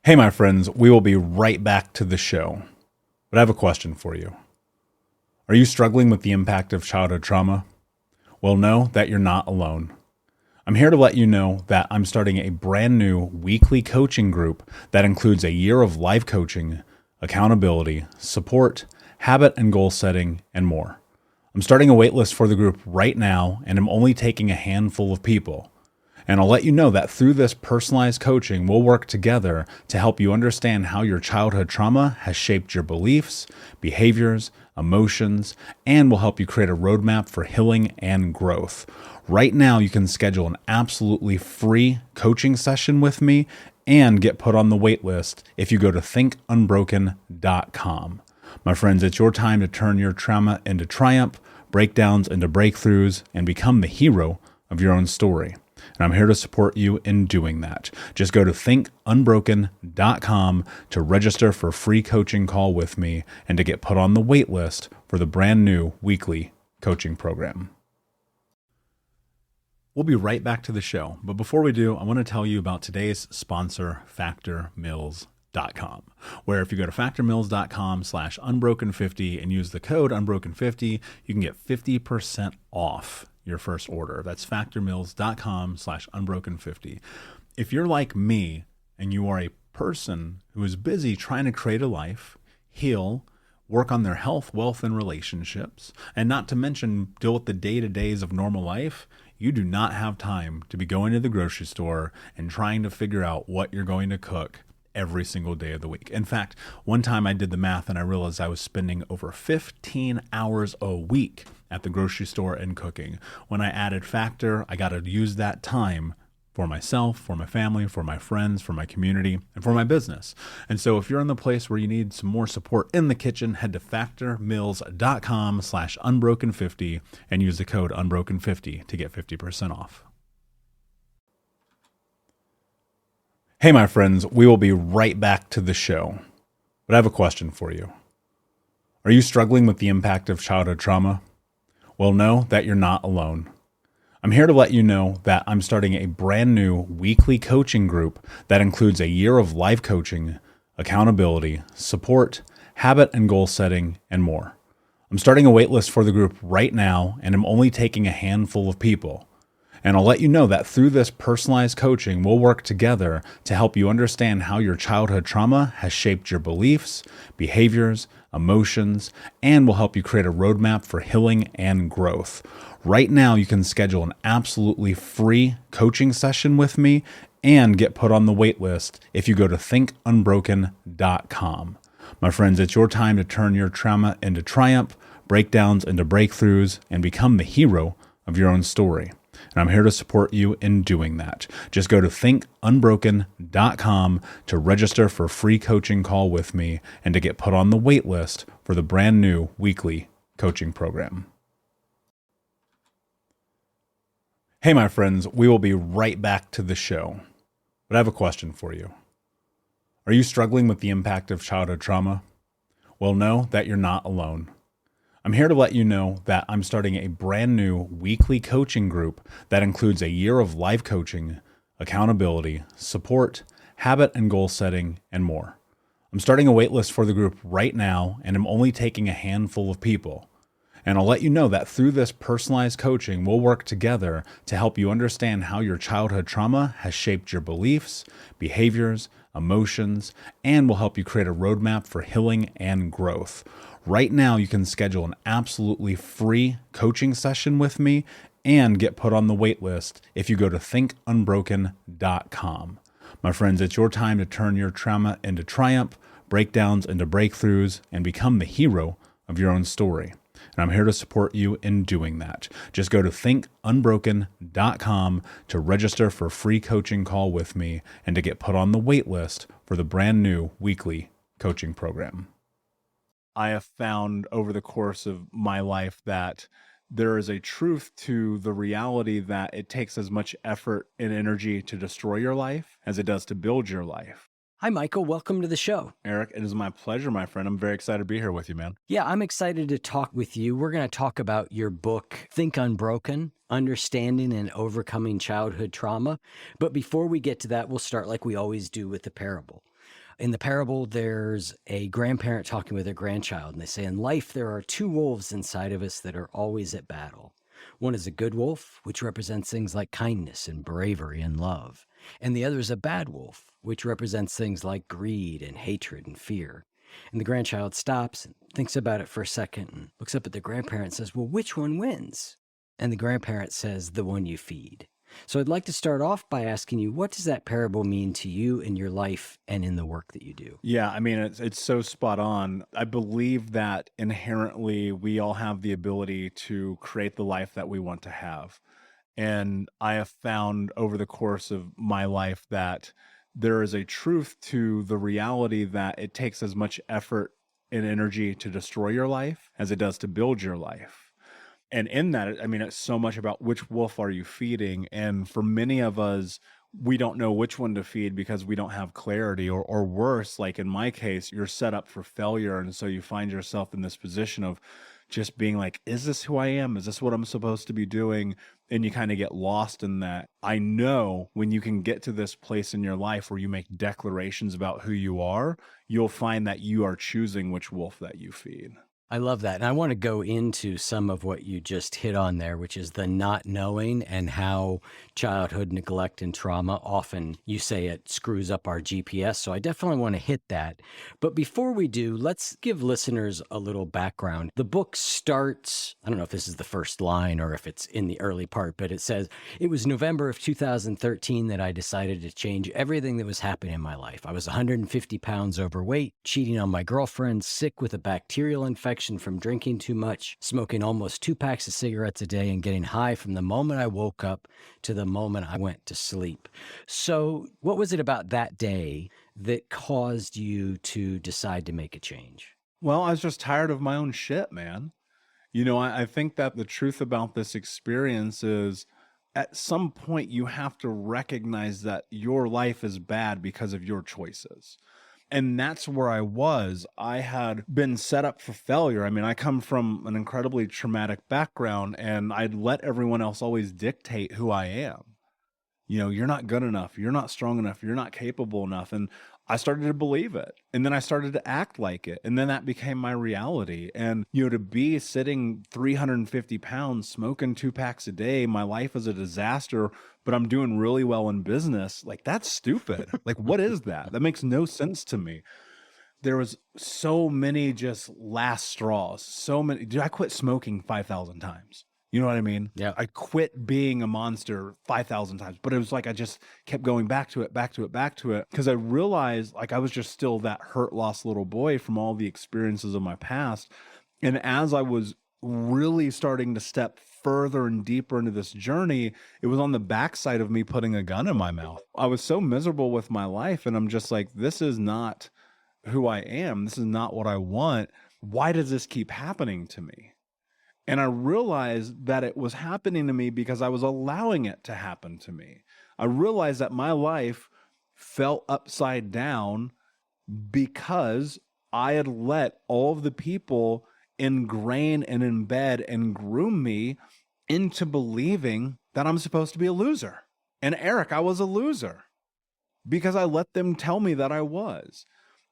Hey, my friends, we will be right back to the show. But I have a question for you. Are you struggling with the impact of childhood trauma? Well, know that you're not alone. I'm here to let you know that I'm starting a brand new weekly coaching group that includes a year of life coaching, accountability, support, habit and goal setting, and more. I'm starting a waitlist for the group right now, and I'm only taking a handful of people. And I'll let you know that through this personalized coaching, we'll work together to help you understand how your childhood trauma has shaped your beliefs, behaviors, emotions, and will help you create a roadmap for healing and growth. Right now, you can schedule an absolutely free coaching session with me and get put on the wait list if you go to thinkunbroken.com. My friends, it's your time to turn your trauma into triumph, breakdowns into breakthroughs, and become the hero of your own story. And I'm here to support you in doing that. Just go to thinkunbroken.com to register for a free coaching call with me and to get put on the wait list for the brand new weekly coaching program. We'll be right back to the show. But before we do, I want to tell you about today's sponsor, factormeals.com, where if you go to factormeals.com/unbroken50 and use the code unbroken50, you can get 50% off your first order. That's factormeals.com/unbroken50. If you're like me and you are a person who is busy trying to create a life, heal, work on their health, wealth, and relationships, and not to mention deal with the day-to-days of normal life, you do not have time to be going to the grocery store and trying to figure out what you're going to cook every single day of the week. In fact, one time I did the math and I realized I was spending over 15 hours a week at the grocery store and cooking. When I added Factor, I got to use that time for myself, for my family, for my friends, for my community, and for my business. And so if you're in the place where you need some more support in the kitchen, head to factormeals.com/unbroken50 and use the code unbroken50 to get 50% off. Hey, my friends, we will be right back to the show. But I have a question for you. Are you struggling with the impact of childhood trauma? Well, know that you're not alone. I'm here to let you know that I'm starting a brand new weekly coaching group that includes a year of life coaching, accountability, support, habit and goal setting, and more. I'm starting a waitlist for the group right now, and I'm only taking a handful of people. And I'll let you know that through this personalized coaching, we'll work together to help you understand how your childhood trauma has shaped your beliefs, behaviors, emotions, and will help you create a roadmap for healing and growth. Right now, you can schedule an absolutely free coaching session with me and get put on the wait list if you go to thinkunbroken.com. My friends, it's your time to turn your trauma into triumph, breakdowns into breakthroughs, and become the hero of your own story. And I'm here to support you in doing that. Just go to thinkunbroken.com to register for a free coaching call with me and to get put on the wait list for the brand new weekly coaching program. Hey, my friends, we will be right back to the show. But I have a question for you. Are you struggling with the impact of childhood trauma? Well, know that you're not alone. I'm here to let you know that I'm starting a brand new weekly coaching group that includes a year of life coaching, accountability, support, habit and goal setting, and more. I'm starting a waitlist for the group right now, and I'm only taking a handful of people. And I'll let you know that through this personalized coaching, we'll work together to help you understand how your childhood trauma has shaped your beliefs, behaviors, emotions, and will help you create a roadmap for healing and growth. Right now, you can schedule an absolutely free coaching session with me and get put on the wait list if you go to thinkunbroken.com. My friends, it's your time to turn your trauma into triumph, breakdowns into breakthroughs, and become the hero of your own story. And I'm here to support you in doing that. Just go to thinkunbroken.com to register for a free coaching call with me and to get put on the wait list for the brand new weekly coaching program. I have found over the course of my life that there is a truth to the reality that it takes as much effort and energy to destroy your life as it does to build your life. Hi, Michael. Welcome to the show. Eric, it is my pleasure, my friend. I'm very excited to be here with you, man. Yeah, I'm excited to talk with you. We're going to talk about your book, Think Unbroken, Understanding and Overcoming Childhood Trauma. But before we get to that, we'll start like we always do with the parable. In the parable, there's a grandparent talking with their grandchild, and they say, in life, there are two wolves inside of us that are always at battle. One is a good wolf, which represents things like kindness and bravery and love. And the other is a bad wolf, which represents things like greed and hatred and fear. And the grandchild stops and thinks about it for a second and looks up at the grandparent and says, well, which one wins? And the grandparent says, the one you feed. So I'd like to start off by asking you, what does that parable mean to you in your life and in the work that you do? Yeah, I mean, it's so spot on. I believe that inherently we all have the ability to create the life that we want to have. And I have found over the course of my life that there is a truth to the reality that it takes as much effort and energy to destroy your life as it does to build your life. And in that, I mean, it's so much about which wolf are you feeding. And for many of us, we don't know which one to feed because we don't have clarity, or worse, like in my case, you're set up for failure. And so you find yourself in this position of just being like, is this who I am? Is this what I'm supposed to be doing? And you kind of get lost in that. I know when you can get to this place in your life where you make declarations about who you are, you'll find that you are choosing which wolf that you feed. I love that. And I want to go into some of what you just hit on there, which is the not knowing and how childhood neglect and trauma, often you say it screws up our GPS. So I definitely want to hit that. But before we do, let's give listeners a little background. The book starts, I don't know if this is the first line or if it's in the early part, but it says, it was November of 2013 that I decided to change everything that was happening in my life. I was 150 pounds overweight, cheating on my girlfriend, sick with a bacterial infection from drinking too much, smoking almost 2 packs of cigarettes a day, and getting high from the moment I woke up to the moment I went to sleep. So what was it about that day that caused you to decide to make a change? Well, I was just tired of my own shit, man. You know, I think that the truth about this experience is at some point you have to recognize that your life is bad because of your choices. And that's where I was. I had been set up for failure. I mean, I come from an incredibly traumatic background, and I'd let everyone else always dictate who I am. You know, you're not good enough. You're not strong enough. You're not capable enough. And I started to believe it. And then I started to act like it. And then that became my reality. And, you know, to be sitting 350 pounds, smoking 2 packs a day, my life is a disaster, but I'm doing really well in business. Like, that's stupid. Like, what is that? That makes no sense to me. There was so many just last straws. So many. Dude, I quit smoking 5,000 times. You know what I mean? Yeah. I quit being a monster 5,000 times, but it was like I just kept going back to it, because I realized like I was just still that hurt, lost little boy from all the experiences of my past. And as I was really starting to step further and deeper into this journey, it was on the backside of me putting a gun in my mouth. I was so miserable with my life, and I'm just like, this is not who I am. This is not what I want. Why does this keep happening to me? And I realized that it was happening to me because I was allowing it to happen to me. I realized that my life fell upside down because I had let all of the people ingrain and embed and groom me into believing that I'm supposed to be a loser. And Eric, I was a loser because I let them tell me that I was.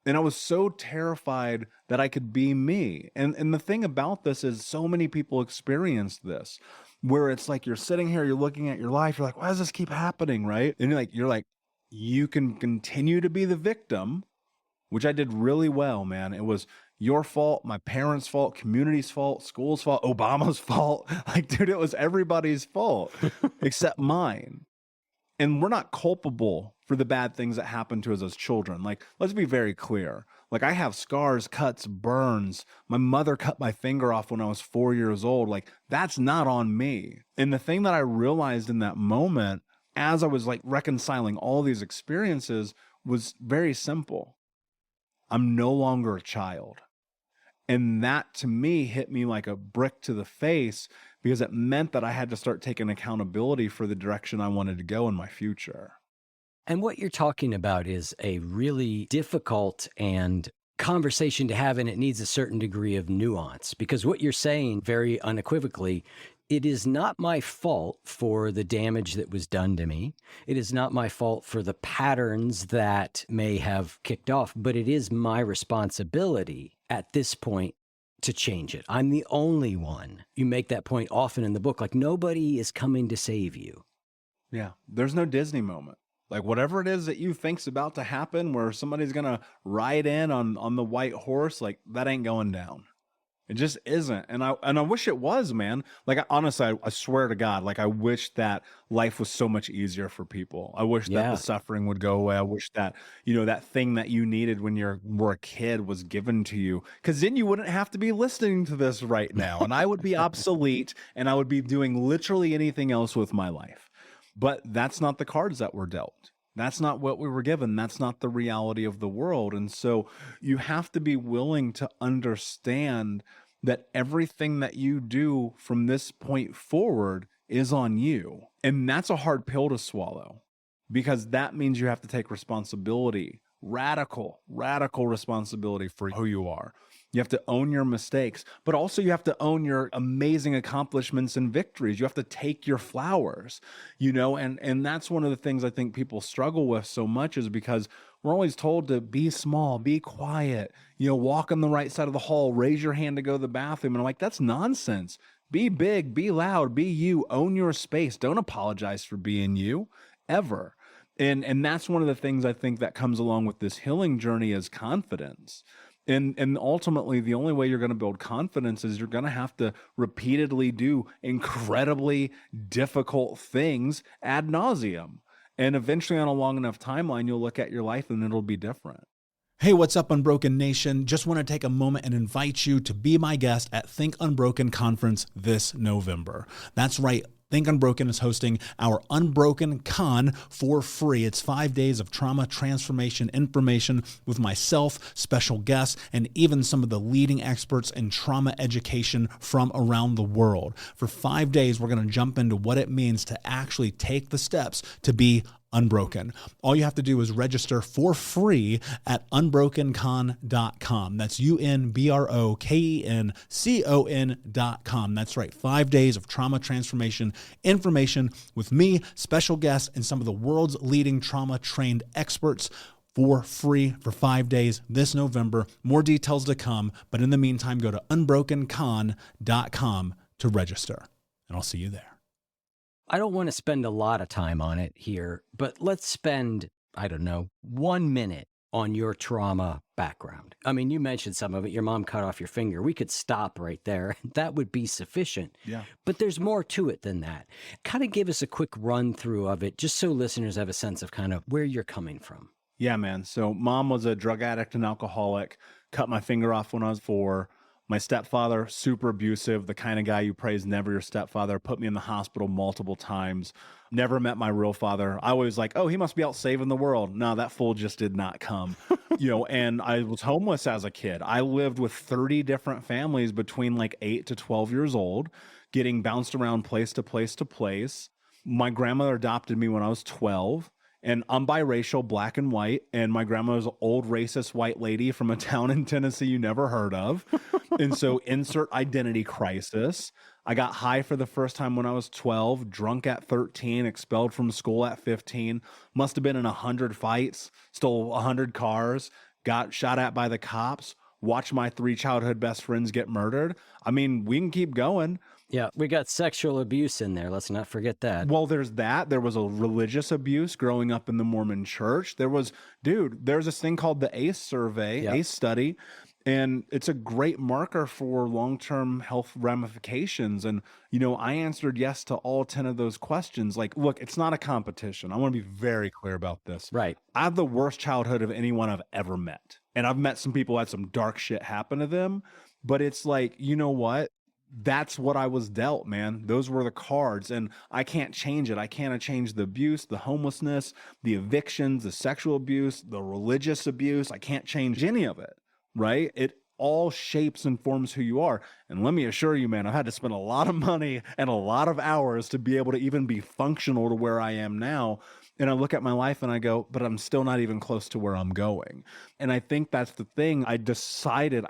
And I was so terrified that I could be me. And the thing about this is so many people experience this, where it's like you're sitting here, you're looking at your life, you're like, why does this keep happening, right? And you're like, you can continue to be the victim, which I did really well, man. It was your fault, my parents' fault, community's fault, school's fault, Obama's fault. Like, dude, it was everybody's fault except mine. And we're not culpable for the bad things that happen to us as children. Like, let's be very clear. Like, I have scars, cuts, burns. My mother cut my finger off when I was 4 years old. Like, that's not on me. And the thing that I realized in that moment, as I was like reconciling all these experiences, was very simple. I'm no longer a child. And that to me hit me like a brick to the face, because it meant that I had to start taking accountability for the direction I wanted to go in my future. And what you're talking about is a really difficult and conversation to have, and it needs a certain degree of nuance, because what you're saying very unequivocally, It is not my fault for the damage that was done to me. It is not my fault for the patterns that may have kicked off, but it is my responsibility at this point to change it. I'm the only one. You make that point often in the book, like nobody is coming to save you. Yeah. There's no Disney moment. Like whatever it is that you think's about to happen where somebody's going to ride in on the white horse, like that ain't going down. It just isn't. And I wish it was, man. Like honestly, I swear to God, like I wish that life was so much easier for people. I wish that the suffering would go away. I wish that, that thing that you needed when you were a kid was given to you. Cause then you wouldn't have to be listening to this right now. And I would be obsolete and I would be doing literally anything else with my life. But that's not the cards that were dealt. That's not what we were given. That's not the reality of the world. And so you have to be willing to understand that everything that you do from this point forward is on you. And that's a hard pill to swallow because that means you have to take responsibility, radical responsibility for who you are. You have to own your mistakes, but also you have to own your amazing accomplishments and victories. You have to take your flowers, and that's one of the things I think people struggle with so much is because we're always told to be small, be quiet, walk on the right side of the hall, raise your hand to go to the bathroom. And I'm like, that's nonsense. Be big, be loud, be you, own your space. Don't apologize for being you ever. And that's one of the things I think that comes along with this healing journey is confidence. And ultimately, the only way you're going to build confidence is you're going to have to repeatedly do incredibly difficult things ad nauseum. And eventually, on a long enough timeline, you'll look at your life and it'll be different. Hey, what's up, Unbroken Nation? Just want to take a moment and invite you to be my guest at Think Unbroken Conference this November. That's right. Think Unbroken is hosting our Unbroken Con for free. It's 5 days of trauma transformation information with myself, special guests, and even some of the leading experts in trauma education from around the world. For 5 days, we're going to jump into what it means to actually take the steps to be unbroken. All you have to do is register for free at unbrokencon.com. That's unbrokencon.com. That's right. 5 days of trauma transformation information with me, special guests, and some of the world's leading trauma trained experts for free for 5 days this November. More details to come. But in the meantime, go to unbrokencon.com to register. And I'll see you there. I don't want to spend a lot of time on it here, but let's spend, 1 minute on your trauma background. I mean, you mentioned some of it. Your mom cut off your finger. We could stop right there. That would be sufficient. Yeah. But there's more to it than that. Kind of give us a quick run through of it, just so listeners have a sense of kind of where you're coming from. Yeah, man. So mom was a drug addict and alcoholic, cut my finger off when I was 4. My stepfather, super abusive, the kind of guy you praise never your stepfather, put me in the hospital multiple times, never met my real father. I was like, oh, he must be out saving the world. No, that fool just did not come. And I was homeless as a kid. I lived with 30 different families between like 8 to 12 years old, getting bounced around place to place to place. My grandmother adopted me when I was 12. And I'm biracial, black and white, and my grandma was an old racist white lady from a town in Tennessee you never heard of. And so insert identity crisis. I got high for the first time when I was 12, drunk at 13, expelled from school at 15, must have been in 100 fights, stole 100 cars, got shot at by the cops, watched my 3 childhood best friends get murdered. I mean, we can keep going. Yeah, we got sexual abuse in there. Let's not forget that. Well, there's that. There was a religious abuse growing up in the Mormon church. There's this thing called the ACE survey, ACE study, and it's a great marker for long-term health ramifications. And, I answered yes to all 10 of those questions. Like, look, it's not a competition. I want to be very clear about this. Right. I have the worst childhood of anyone I've ever met. And I've met some people who had some dark shit happen to them, but it's like, you know what? That's what I was dealt, man. Those were the cards, and I can't change it. I can't change the abuse, the homelessness, the evictions, the sexual abuse, the religious abuse. I can't change any of it, right? It all shapes and forms who you are. And let me assure you, man, I've had to spend a lot of money and a lot of hours to be able to even be functional to where I am now. And I look at my life and I go, but I'm still not even close to where I'm going. And I think that's the thing. I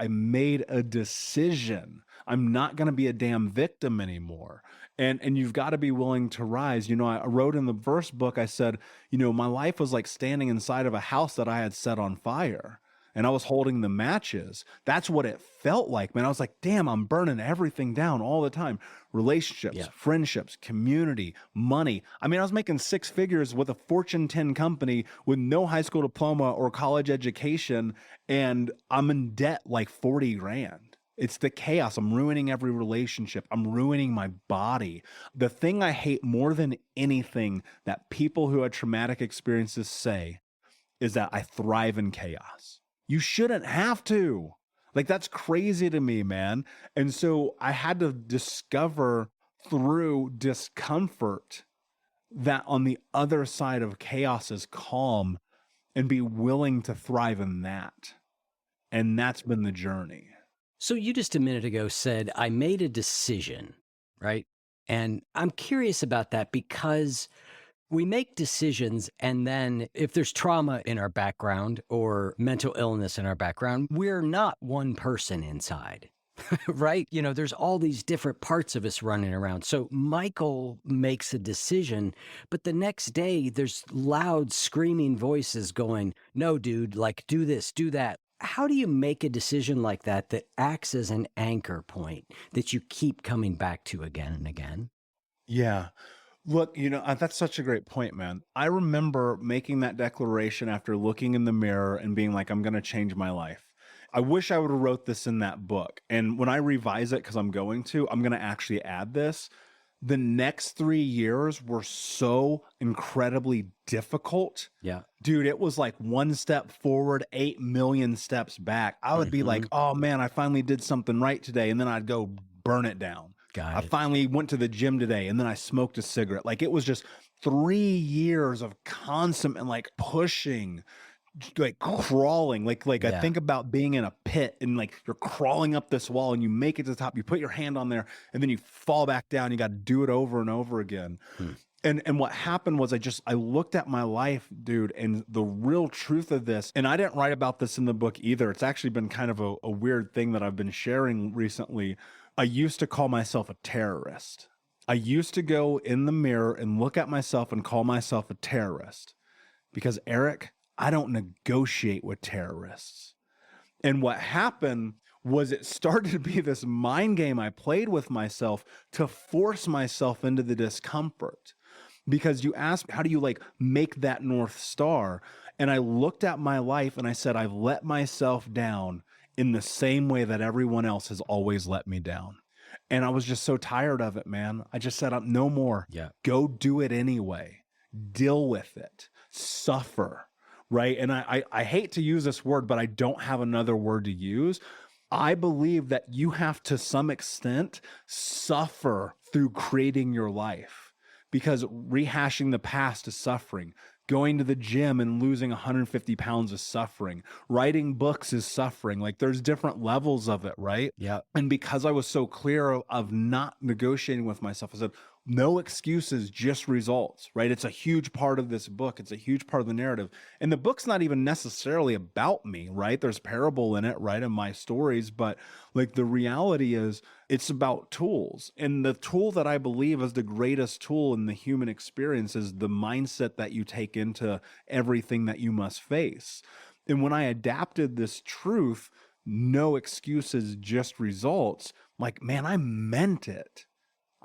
made a decision. I'm not going to be a damn victim anymore. And you've got to be willing to rise. I wrote in the first book, I said, my life was like standing inside of a house that I had set on fire. And I was holding the matches. That's what it felt like, man. I was like, damn, I'm burning everything down all the time. Relationships, friendships, community, money. I mean, I was making 6 figures with a Fortune 10 company with no high school diploma or college education. And I'm in debt like 40 grand. It's the chaos. I'm ruining every relationship. I'm ruining my body. The thing I hate more than anything that people who had traumatic experiences say is that I thrive in chaos. You shouldn't have to. Like, that's crazy to me, man. And so I had to discover through discomfort that on the other side of chaos is calm, and be willing to thrive in that. And that's been the journey. So you just a minute ago said, I made a decision, right? And I'm curious about that because we make decisions, and then if there's trauma in our background or mental illness in our background, we're not one person inside, right? There's all these different parts of us running around. So Michael makes a decision, but the next day there's loud screaming voices going, no, dude, like do this, do that. How do you make a decision like that that acts as an anchor point that you keep coming back to again and again? Yeah. Look, that's such a great point, man. I remember making that declaration after looking in the mirror and being like, I'm going to change my life. I wish I would have wrote this in that book. And when I revise it, because I'm going to actually add this. The next 3 years were so incredibly difficult. Yeah. Dude, it was like 1 step forward, 8 million steps back. I would be like, oh man, I finally did something right today. And then I'd go burn it down. I finally went to the gym today, and then I smoked a cigarette. Like, it was just 3 years of constant and like pushing, like crawling. Like I think about being in a pit and like you're crawling up this wall and you make it to the top. You put your hand on there and then you fall back down. You got to do it over and over again. And what happened was I looked at my life, dude, and the real truth of this, and I didn't write about this in the book either. It's actually been kind of a weird thing that I've been sharing recently. I used to call myself a terrorist. I used to go in the mirror and look at myself and call myself a terrorist because, Eric, I don't negotiate with terrorists. And what happened was it started to be this mind game I played with myself to force myself into the discomfort. Because you asked, how do you like make that North Star? And I looked at my life and I said, I've let myself down in the same way that everyone else has always let me down. And I was just so tired of it, man. I just said, no more. Yeah. Go do it anyway. Deal with it. Suffer, right? And I hate to use this word, but I don't have another word to use. I believe that you have to some extent suffer through creating your life, because rehashing the past is suffering. Going to the gym and losing 150 pounds is suffering. Writing books is suffering. Like, there's different levels of it, right? Yeah. And because I was so clear of not negotiating with myself, I said, no excuses, just results, right? It's a huge part of this book. It's a huge part of the narrative. And the book's not even necessarily about me, right? There's parable in it, right? In my stories, but like the reality is it's about tools. And the tool that I believe is the greatest tool in the human experience is the mindset that you take into everything that you must face. And when I adapted this truth, no excuses, just results, like, man, I meant it.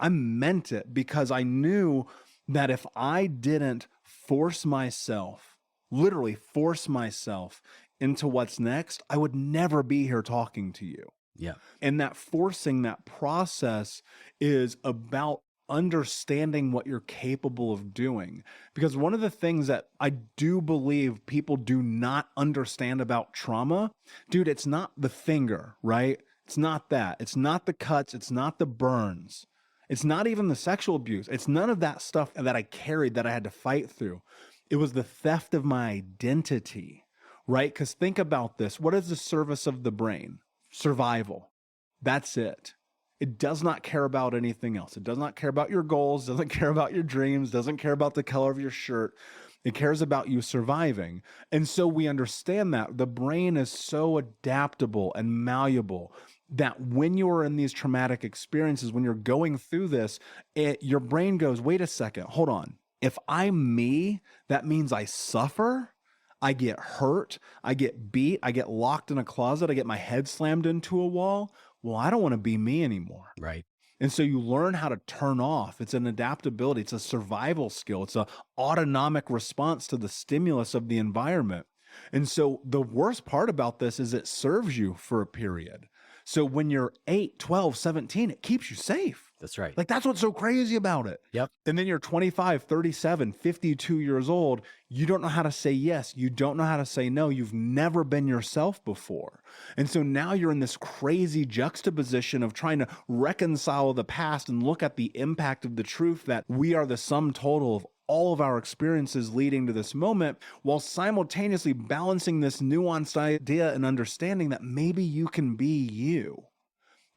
I meant it because I knew that if I didn't force myself, literally force myself into what's next, I would never be here talking to you. Yeah. And that forcing, that process is about understanding what you're capable of doing. Because one of the things that I do believe people do not understand about trauma, dude, it's not the finger, right? It's not that. It's not the cuts. It's not the burns. It's not even the sexual abuse. It's none of that stuff that I carried that I had to fight through. It was the theft of my identity, right? Because think about this. What is the service of the brain? Survival. That's it. It does not care about anything else. It does not care about your goals, doesn't care about your dreams, doesn't care about the color of your shirt. It cares about you surviving. And so we understand that the brain is so adaptable and malleable. that when you're in these traumatic experiences, when you're going through this, your brain goes, wait a second, hold on. If I'm me, that means I suffer, I get hurt, I get beat, I get locked in a closet, I get my head slammed into a wall. Well, I don't want to be me anymore. Right. And so you learn how to turn off. It's an adaptability. It's a survival skill. It's an autonomic response to the stimulus of the environment. And so the worst part about this is it serves you for a period. So when you're 8, 12, 17, it keeps you safe. That's right. Like, that's what's so crazy about it. Yep. And then you're 25, 37, 52 years old. You don't know how to say yes. You don't know how to say no. You've never been yourself before. And so now you're in this crazy juxtaposition of trying to reconcile the past and look at the impact of the truth that we are the sum total of all of our experiences leading to this moment, while simultaneously balancing this nuanced idea and understanding that maybe you can be you,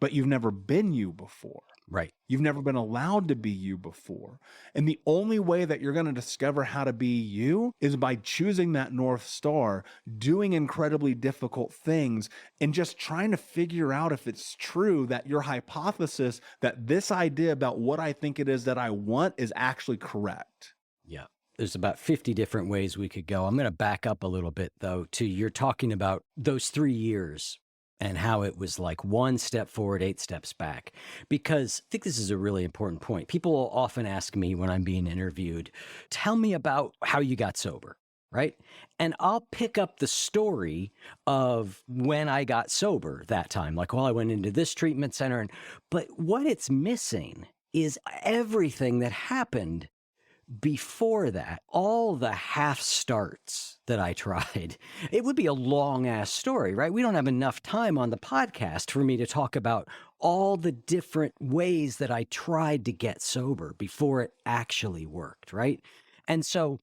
but you've never been you before. Right. You've never been allowed to be you before. And the only way that you're going to discover how to be you is by choosing that North Star, doing incredibly difficult things, and just trying to figure out if it's true that your hypothesis that this idea about what I think it is that I want is actually correct. Yeah. There's about 50 different ways we could go. I'm going to back up a little bit, though, to you're talking about those 3 years and how it was like 1 step forward, 8 steps back. Because I think this is a really important point. People will often ask me when I'm being interviewed, tell me about how you got sober, right? And I'll pick up the story of when I got sober that time. Like, well, I went into this treatment center. But what it's missing is everything that happened before that, all the half starts that I tried. It would be a long ass story, right? We don't have enough time on the podcast for me to talk about all the different ways that I tried to get sober before it actually worked, right? And so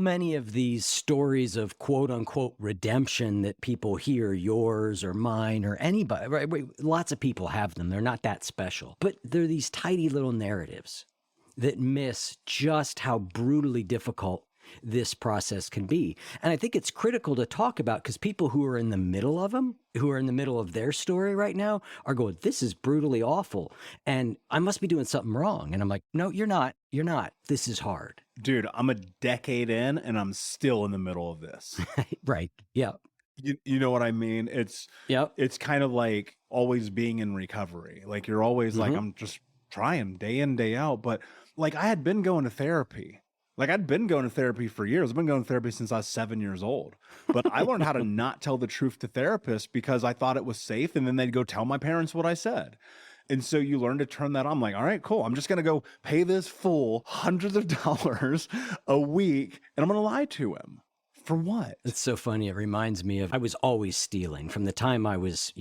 many of these stories of quote unquote redemption that people hear, yours or mine or anybody, right? Lots of people have them. They're not that special, but they're these tidy little narratives that miss just how brutally difficult this process can be. And I think it's critical to talk about because people who are in the middle of them, who are in the middle of their story right now are going, this is brutally awful. And I must be doing something wrong. And I'm like, no, you're not. You're not. This is hard. Dude, I'm a decade in and I'm still in the middle of this. Right. Yeah. You know what I mean? It's kind of like always being in recovery. Like you're always like, I'm just trying day in, day out. But like I had been going to therapy. Like I'd been going to therapy for years. I've been going to therapy since I was 7 years old. But I learned how to not tell the truth to therapists because I thought it was safe. And then they'd go tell my parents what I said. And so you learn to turn that on. I'm like, all right, cool. I'm just going to go pay this fool hundreds of dollars a week and I'm going to lie to him. For what? It's so funny. It reminds me of, I was always stealing from the time I was,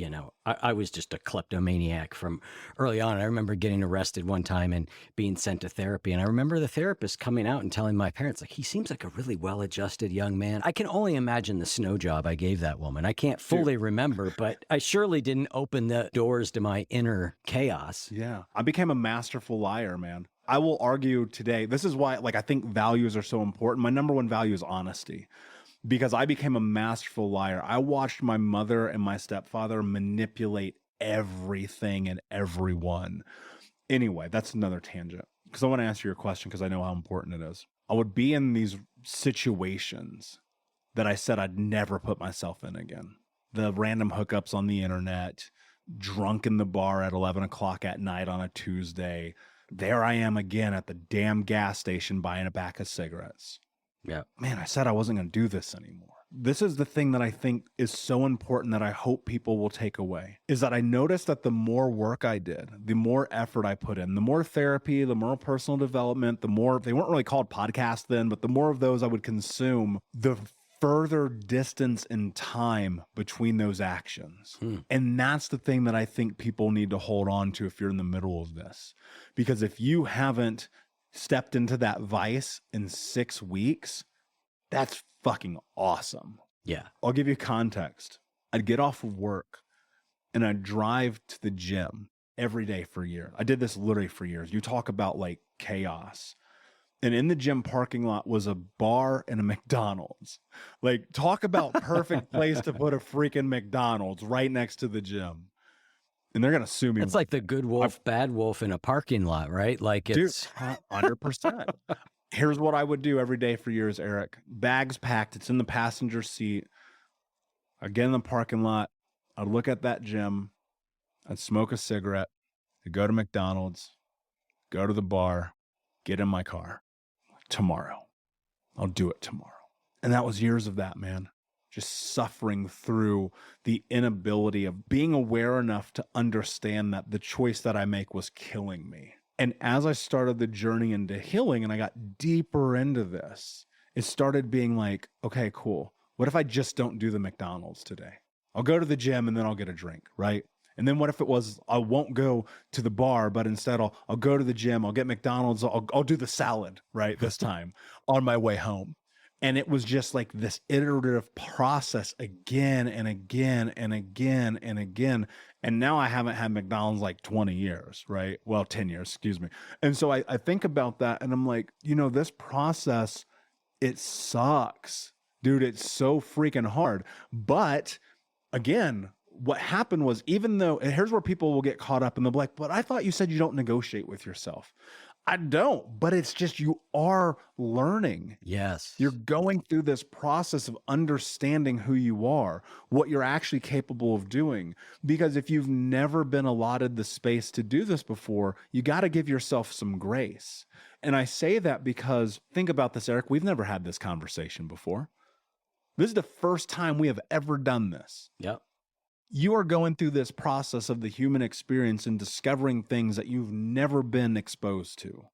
I was just a kleptomaniac from early on. I remember getting arrested one time and being sent to therapy. And I remember the therapist coming out and telling my parents, like, he seems like a really well-adjusted young man. I can only imagine the snow job I gave that woman. I can't fully remember, but I surely didn't open the doors to my inner chaos. Yeah. I became a masterful liar, man. I will argue today. This is why, like, I think values are so important. My number one value is honesty. Because I became a masterful liar. I watched my mother and my stepfather manipulate everything and everyone. Anyway, that's another tangent. Because I want to answer your question because I know how important it is. I would be in these situations that I said I'd never put myself in again. The random hookups on the internet, drunk in the bar at 11 o'clock at night on a Tuesday. There I am again at the damn gas station buying a pack of cigarettes. Yeah. Man, I said I wasn't going to do this anymore. This is the thing that I think is so important that I hope people will take away, is that I noticed that the more work I did, the more effort I put in, the more therapy, the more personal development, the more, they weren't really called podcasts then, but the more of those I would consume, the further distance in time between those actions. And that's the thing that I think people need to hold on to if you're in the middle of this. Because if you haven't stepped into that vice in 6 weeks, that's fucking awesome. Yeah. I'll give you context. I'd get off of work and I'd drive to the gym every day for a year. I did this literally for years. You talk about like chaos. And in the gym parking lot was a bar and a McDonald's. Like, talk about perfect place to put a freaking McDonald's right next to the gym. and they're going to sue me. It's like the good wolf, bad wolf in a parking lot, right? Like it's 100%. Here's what I would do every day for years, Eric. Bags packed. It's in the passenger seat. I'd get in the parking lot. I'd look at that gym. I'd smoke a cigarette. I'd go to McDonald's, go to the bar, get in my car. Tomorrow. I'll do it tomorrow. And that was years of that, man. Just suffering through the inability of being aware enough to understand that the choice that I make was killing me. And as I started the journey into healing and I got deeper into this, it started being like, okay, cool. What if I just don't do the McDonald's today? I'll go to the gym and then I'll get a drink, right? And then what if it was, I won't go to the bar, but instead I'll go to the gym, I'll get McDonald's, I'll do the salad, right, this time on my way home. And it was just like this iterative process again and again and again and again. And now I haven't had McDonald's like 20 years, right? Well, 10 years, excuse me. And so I think about that and I'm like, this process, it sucks. Dude, it's so freaking hard. But again, what happened was, even though, and here's where people will get caught up and they'll be like, but I thought you said you don't negotiate with yourself. I don't, but it's just, you are learning. Yes. You're going through this process of understanding who you are, what you're actually capable of doing. Because if you've never been allotted the space to do this before, you got to give yourself some grace. And I say that because, think about this, Eric, we've never had this conversation before. This is the first time we have ever done this. Yep. You are going through this process of the human experience and discovering things that you've never been exposed to,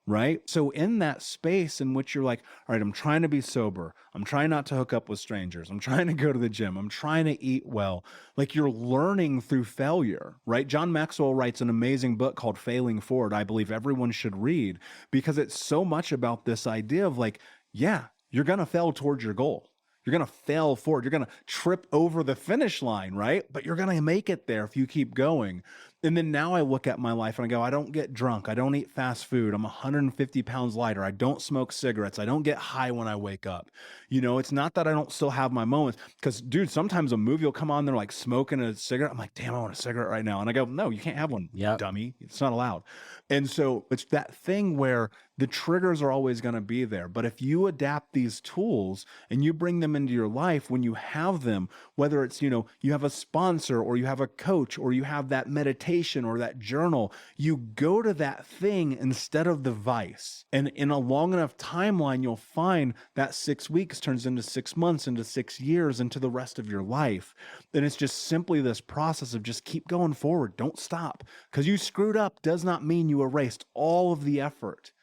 right? So in that space in which you're like, all right, I'm trying to be sober. I'm trying not to hook up with strangers. I'm trying to go to the gym. I'm trying to eat well. Like, you're learning through failure, right? John Maxwell writes an amazing book called Failing Forward. I believe everyone should read, because it's so much about this idea of like, yeah, you're going to fail towards your goal. You're going to fail forward. You're going to trip over the finish line, right? But you're going to make it there if you keep going. And then now I look at my life and I go, I don't get drunk. I don't eat fast food. I'm 150 pounds lighter. I don't smoke cigarettes. I don't get high when I wake up. It's not that I don't still have my moments, because dude, sometimes a movie will come on, they're like smoking a cigarette. I'm like, damn, I want a cigarette right now. And I go, no, you can't have one, dummy. It's not allowed. And so it's that thing where the triggers are always going to be there. But if you adapt these tools and you bring them into your life, when you have them, whether it's, you have a sponsor or you have a coach or you have that meditation or that journal, you go to that thing instead of the vice. And in a long enough timeline, you'll find that 6 weeks turns into 6 months, into 6 years, into the rest of your life. And it's just simply this process of just keep going forward. Don't stop. Because you screwed up does not mean you erased all of the effort.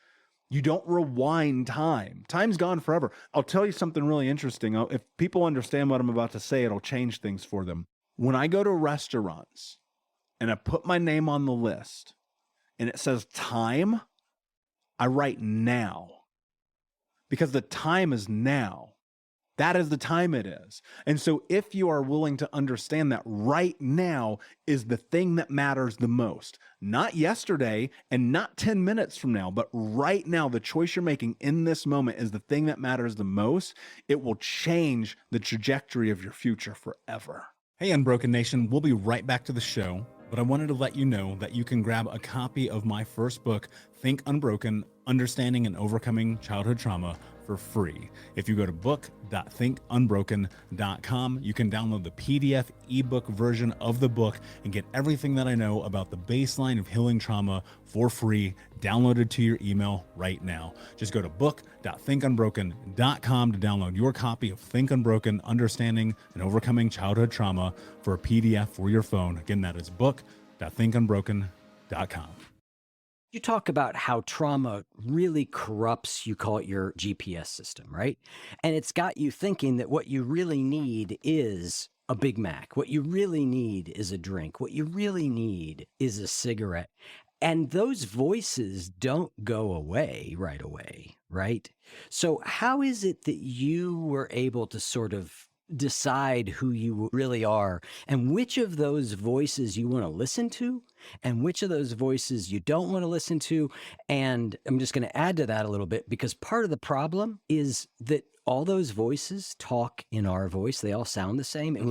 You don't rewind time. Time's gone forever. I'll tell you something really interesting. If people understand what I'm about to say, it'll change things for them. When I go to restaurants and I put my name on the list and it says time, I write now, because the time is now. That is the time it is. And so if you are willing to understand that right now is the thing that matters the most, not yesterday and not 10 minutes from now, but right now, the choice you're making in this moment is the thing that matters the most, it will change the trajectory of your future forever. Hey, Unbroken Nation, we'll be right back to the show, but I wanted to let you know that you can grab a copy of my first book, Think Unbroken, Understanding and Overcoming Childhood Trauma, for free. If you go to book.thinkunbroken.com, you can download the PDF ebook version of the book and get everything that I know about the baseline of healing trauma for free, downloaded to your email right now. Just go to book.thinkunbroken.com to download your copy of Think Unbroken, Understanding and Overcoming Childhood Trauma for a PDF for your phone. Again, that is book.thinkunbroken.com. You talk about how trauma really corrupts, you call it your GPS system, right? And it's got you thinking that what you really need is a Big Mac. What you really need is a drink. What you really need is a cigarette. And those voices don't go away, right? So how is it that you were able to sort of decide who you really are and which of those voices you want to listen to and which of those voices you don't want to listen to? And I'm just going to add to that a little bit, because part of the problem is that all those voices talk in our voice. They all sound the same. It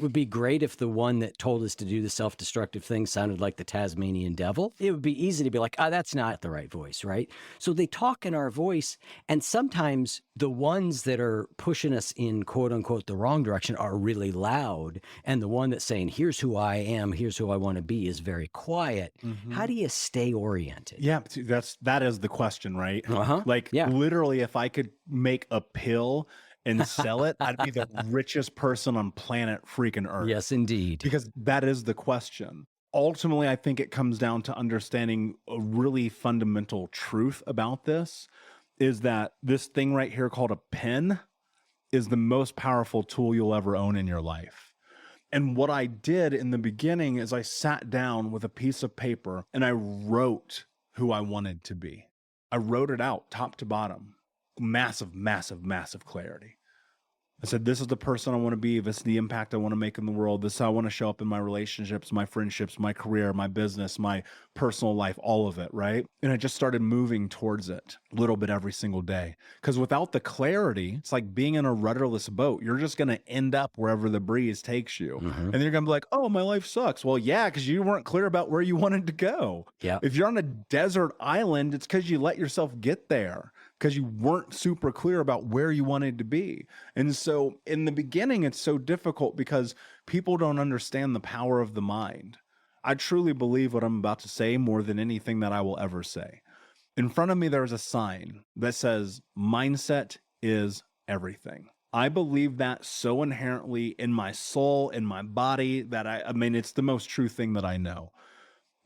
would be great if the one that told us to do the self-destructive thing sounded like the Tasmanian devil. It would be easy to be like, that's not the right voice, right? So they talk in our voice, and sometimes the ones that are pushing us in quote unquote the wrong direction are really loud, and the one that's saying, here's who I am, here's who I want to be, is very quiet. How do you stay oriented? Yeah, that is the question, right? Like, literally, if I could make a pill and sell it, I'd be the richest person on planet freaking Earth. Yes, indeed. Because that is the question. Ultimately, I think it comes down to understanding a really fundamental truth about this, is that this thing right here called a pen is the most powerful tool you'll ever own in your life. And what I did in the beginning is I sat down with a piece of paper and I wrote who I wanted to be. I wrote it out top to bottom. Massive, massive, massive clarity. I said, this is the person I want to be. This is the impact I want to make in the world. This is how I want to show up in my relationships, my friendships, my career, my business, my personal life, all of it, right? And I just started moving towards it a little bit every single day. Because without the clarity, it's like being in a rudderless boat. You're just going to end up wherever the breeze takes you. And then you're going to be like, oh, my life sucks. Well, yeah, because you weren't clear about where you wanted to go. If you're on a desert island, it's because you let yourself get there, because you weren't super clear about where you wanted to be. And so in the beginning, it's so difficult because people don't understand the power of the mind. I truly believe what I'm about to say more than anything that I will ever say. In front of me, there's a sign that says, mindset is everything. I believe that so inherently in my soul, in my body, that I mean, it's the most true thing that I know.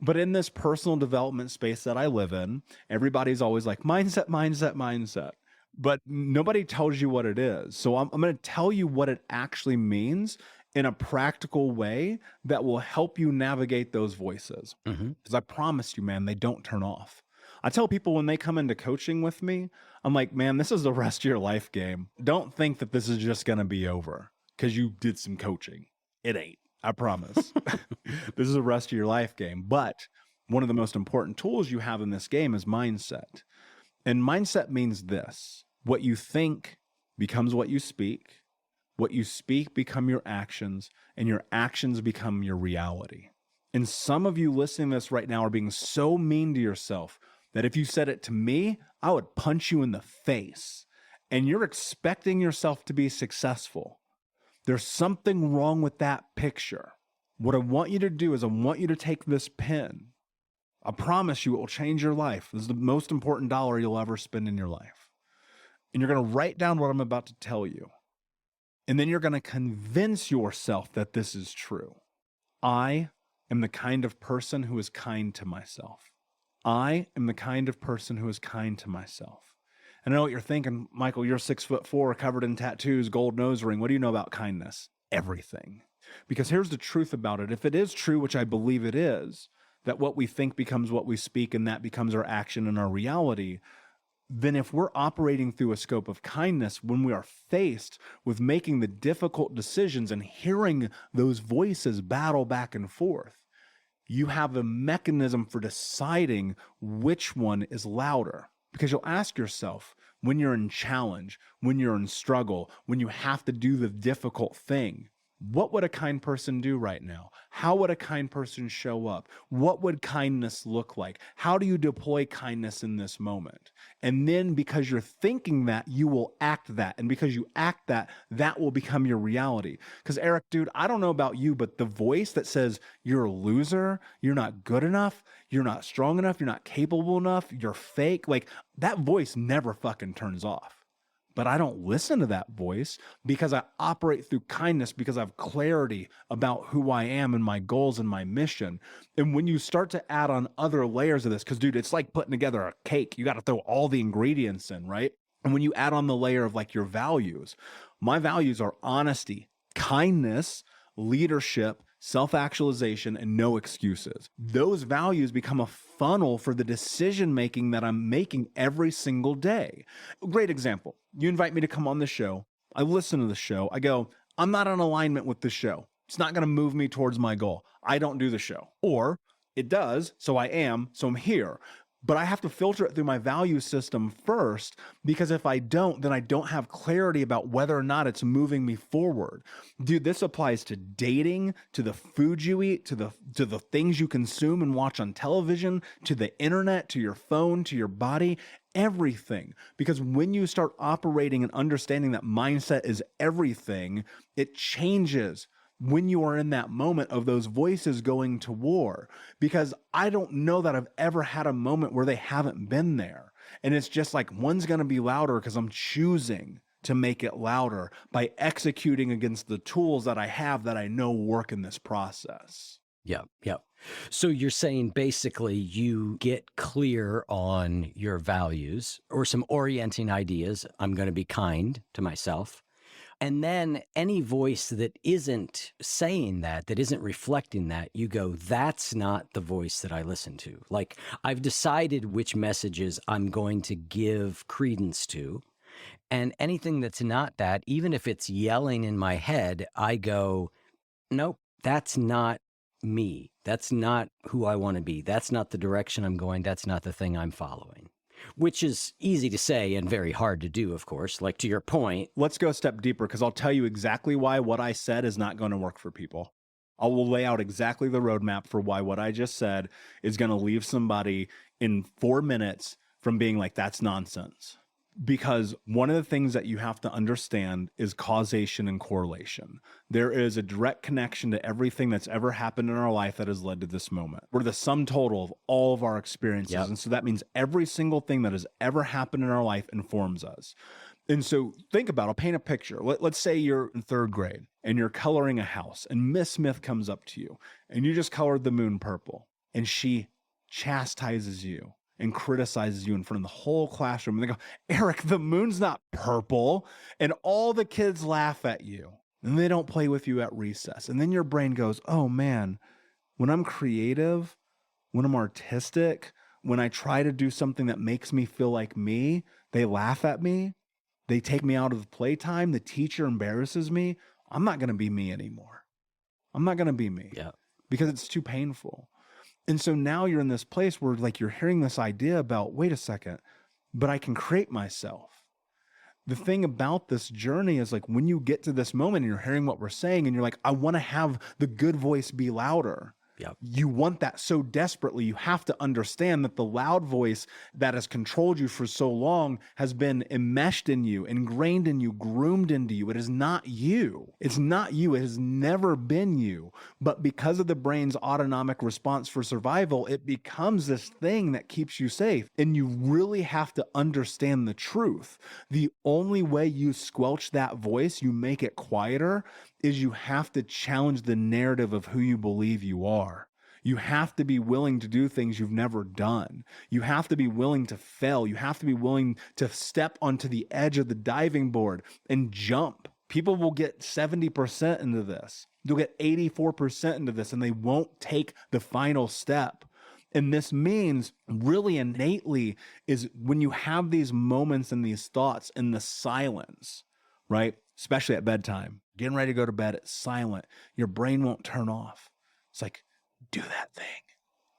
But in this personal development space that I live in, everybody's always like, mindset, mindset, mindset. But nobody tells you what it is. So I'm going to tell you what it actually means in a practical way that will help you navigate those voices. Because I promise you, man, they don't turn off. I tell people when they come into coaching with me, I'm like, man, this is the rest of your life game. Don't think that this is just going to be over because you did some coaching. It ain't. I promise. This is the rest of your life game. But one of the most important tools you have in this game is mindset. And mindset means this: what you think becomes what you speak become your actions, and your actions become your reality. And some of you listening to this right now are being so mean to yourself that if you said it to me, I would punch you in the face. And you're expecting yourself to be successful. There's something wrong with that picture. What I want you to do is I want you to take this pen. I promise you it will change your life. This is the most important dollar you'll ever spend in your life. And you're going to write down what I'm about to tell you. And then you're going to convince yourself that this is true. I am the kind of person who is kind to myself. I am the kind of person who is kind to myself. And I know what you're thinking, Michael, you're 6'4", covered in tattoos, gold nose ring. What do you know about kindness? Everything. Because here's the truth about it. If it is true, which I believe it is, that what we think becomes what we speak, and that becomes our action and our reality, then if we're operating through a scope of kindness, when we are faced with making the difficult decisions and hearing those voices battle back and forth, you have the mechanism for deciding which one is louder. Because you'll ask yourself, when you're in challenge, when you're in struggle, when you have to do the difficult thing, what would a kind person do right now? How would a kind person show up? What would kindness look like? How do you deploy kindness in this moment? And then because you're thinking that, you will act that. And because you act that, that will become your reality. Because Eric, dude, I don't know about you, but the voice that says you're a loser, you're not good enough, you're not strong enough, you're not capable enough, you're fake, like that voice never fucking turns off. But I don't listen to that voice because I operate through kindness, because I have clarity about who I am and my goals and my mission. And when you start to add on other layers of this, because dude, it's like putting together a cake. You got to throw all the ingredients in, right? And when you add on the layer of like your values, my values are honesty, kindness, leadership, self-actualization, and no excuses. Those values become a funnel for the decision-making that I'm making every single day. Great example. You invite me to come on the show. I listen to the show. I go, I'm not in alignment with the show. It's not going to move me towards my goal. I don't do the show. Or it does, so I am, so I'm here. But I have to filter it through my value system first, because if I don't, then I don't have clarity about whether or not it's moving me forward. Dude, this applies to dating, to the food you eat, to the things you consume and watch on television, to the internet, to your phone, to your body, everything. Because when you start operating and understanding that mindset is everything, it changes when you are in that moment of those voices going to war. Because I don't know that I've ever had a moment where they haven't been there. And it's just like, one's going to be louder because I'm choosing to make it louder by executing against the tools that I have that I know work in this process. Yep. So you're saying basically you get clear on your values or some orienting ideas. I'm going to be kind to myself. And then any voice that isn't saying that isn't reflecting that, you go, that's not the voice that I listen to. Like, I've decided which messages I'm going to give credence to. And anything that's not that, even if it's yelling in my head, I go, nope, that's not me. That's not who I want to be. That's not the direction I'm going. That's not the thing I'm following. Which is easy to say and very hard to do, of course. Like, to your point. Let's go a step deeper, because I'll tell you exactly why what I said is not going to work for people. I will lay out exactly the roadmap for why what I just said is going to leave somebody in 4 minutes from being like, that's nonsense. Because one of the things that you have to understand is causation and correlation. There is a direct connection to everything that's ever happened in our life that has led to this moment. We're the sum total of all of our experiences. Yep. And so that means every single thing that has ever happened in our life informs us. And so think about, I'll paint a picture. Let's say you're in 3rd grade and you're coloring a house, and Miss Smith comes up to you and you just colored the moon purple, and she chastises you and criticizes you in front of the whole classroom. And they go, Eric, the moon's not purple. And all the kids laugh at you, and they don't play with you at recess. And then your brain goes, oh man, when I'm creative, when I'm artistic, when I try to do something that makes me feel like me, they laugh at me. They take me out of the playtime. The teacher embarrasses me. I'm not going to be me anymore. I'm not going to be me because it's too painful. And so now you're in this place where, like, you're hearing this idea about, wait a second, but I can create myself. The thing about this journey is, like, when you get to this moment and you're hearing what we're saying and you're like, I want to have the good voice be louder. Yep. You want that so desperately. You have to understand that the loud voice that has controlled you for so long has been enmeshed in you, ingrained in you, groomed into you. It is not you. It's not you. It has never been you. But because of the brain's autonomic response for survival, it becomes this thing that keeps you safe. And you really have to understand the truth. The only way you squelch that voice, you make it quieter, is you have to challenge the narrative of who you believe you are. You have to be willing to do things you've never done. You have to be willing to fail. You have to be willing to step onto the edge of the diving board and jump. People will get 70% into this. They'll get 84% into this, and they won't take the final step. And this means, really innately, is when you have these moments and these thoughts in the silence, right? Especially at bedtime, getting ready to go to bed, it's silent. Your brain won't turn off. It's like, do that thing.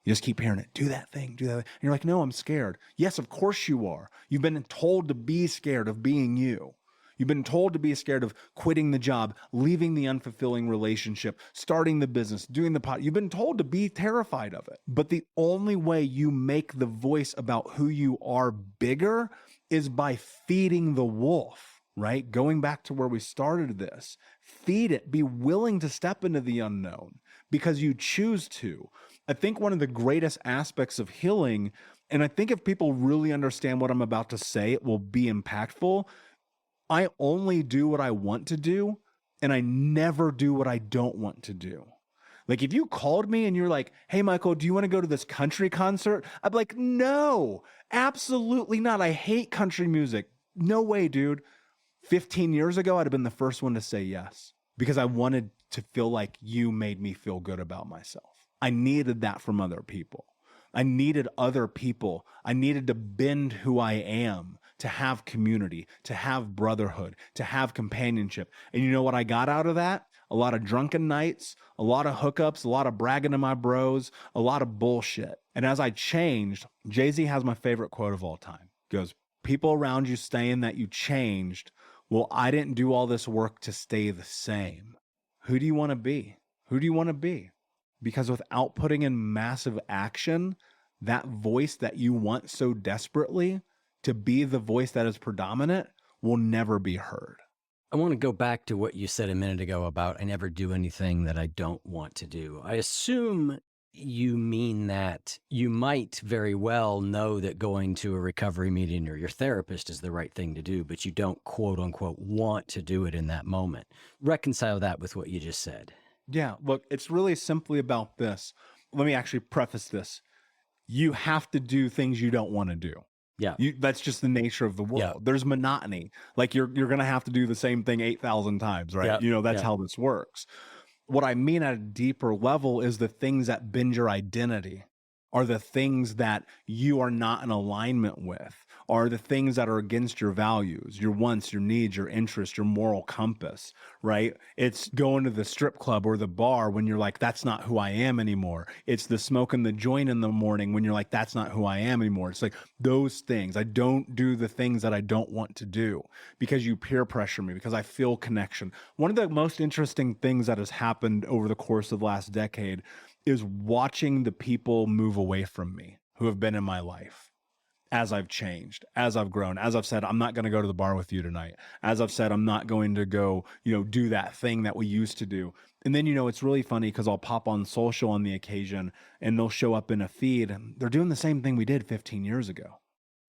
You just keep hearing it. Do that thing. Do that thing. And you're like, no, I'm scared. Yes, of course you are. You've been told to be scared of being you. You've been told to be scared of quitting the job, leaving the unfulfilling relationship, starting the business, doing the pot. You've been told to be terrified of it. But the only way you make the voice about who you are bigger is by feeding the wolf. Right? Going back to where we started this, feed it, be willing to step into the unknown because you choose to. I think one of the greatest aspects of healing, and I think if people really understand what I'm about to say, it will be impactful. I only do what I want to do, and I never do what I don't want to do. Like, if you called me and you're like, hey, Michael, do you want to go to this country concert? I'd be like, no, absolutely not. I hate country music. No way, dude. 15 years ago, I'd have been the first one to say yes because I wanted to feel like you made me feel good about myself. I needed that from other people. I needed other people. I needed to bend who I am to have community, to have brotherhood, to have companionship. And you know what I got out of that? A lot of drunken nights, a lot of hookups, a lot of bragging to my bros, a lot of bullshit. And as I changed, Jay-Z has my favorite quote of all time. He goes, people around you saying that you changed. Well, I didn't do all this work to stay the same. Who do you want to be? Who do you want to be? Because without putting in massive action, that voice that you want so desperately to be the voice that is predominant will never be heard. I want to go back to what you said a minute ago about I never do anything that I don't want to do. I assume you mean that you might very well know that going to a recovery meeting or your therapist is the right thing to do, but you don't quote unquote want to do it in that moment. Reconcile that with what you just said. Yeah, look, it's really simply about this. Let me actually preface this. You have to do things you don't want to do. Yeah. That's just the nature of the world. Yeah. There's monotony. Like you're going to have to do the same thing 8,000 times, right? Yeah. That's how this works. What I mean at a deeper level is the things that bend your identity are the things that you are not in alignment with, are the things that are against your values, your wants, your needs, your interests, your moral compass, right? It's going to the strip club or the bar when you're like, that's not who I am anymore. It's the smoking the joint in the morning when you're like, that's not who I am anymore. It's like those things. I don't do the things that I don't want to do because you peer pressure me, because I feel connection. One of the most interesting things that has happened over the course of the last decade is watching the people move away from me who have been in my life as I've changed, as I've grown, as I've said, I'm not going to go to the bar with you tonight. As I've said, I'm not going to go, do that thing that we used to do. And then, it's really funny because I'll pop on social on the occasion and they'll show up in a feed and they're doing the same thing we did 15 years ago.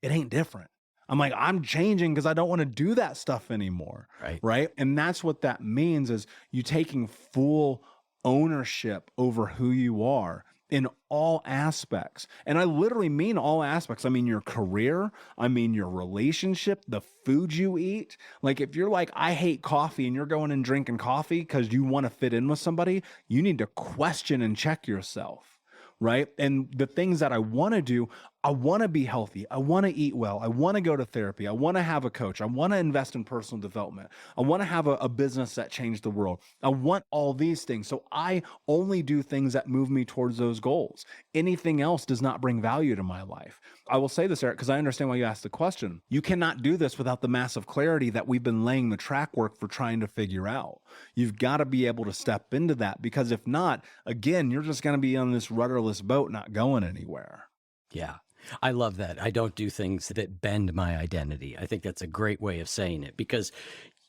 It ain't different. I'm like, I'm changing because I don't want to do that stuff anymore. Right. And that's what that means is you taking full ownership over who you are in all aspects. And I literally mean all aspects. I mean your career. I mean your relationship, the food you eat. Like if you're like, I hate coffee and you're going and drinking coffee because you want to fit in with somebody, you need to question and check yourself. Right. And the things that I want to do, I want to be healthy. I want to eat well. I want to go to therapy. I want to have a coach. I want to invest in personal development. I want to have a business that changed the world. I want all these things. So I only do things that move me towards those goals. Anything else does not bring value to my life. I will say this, Eric, because I understand why you asked the question. You cannot do this without the massive clarity that we've been laying the track work for trying to figure out. You've got to be able to step into that, because if not, again, you're just going to be on this rudderless boat, not going anywhere. Yeah. I love that. I don't do things that bend my identity. I think that's a great way of saying it because,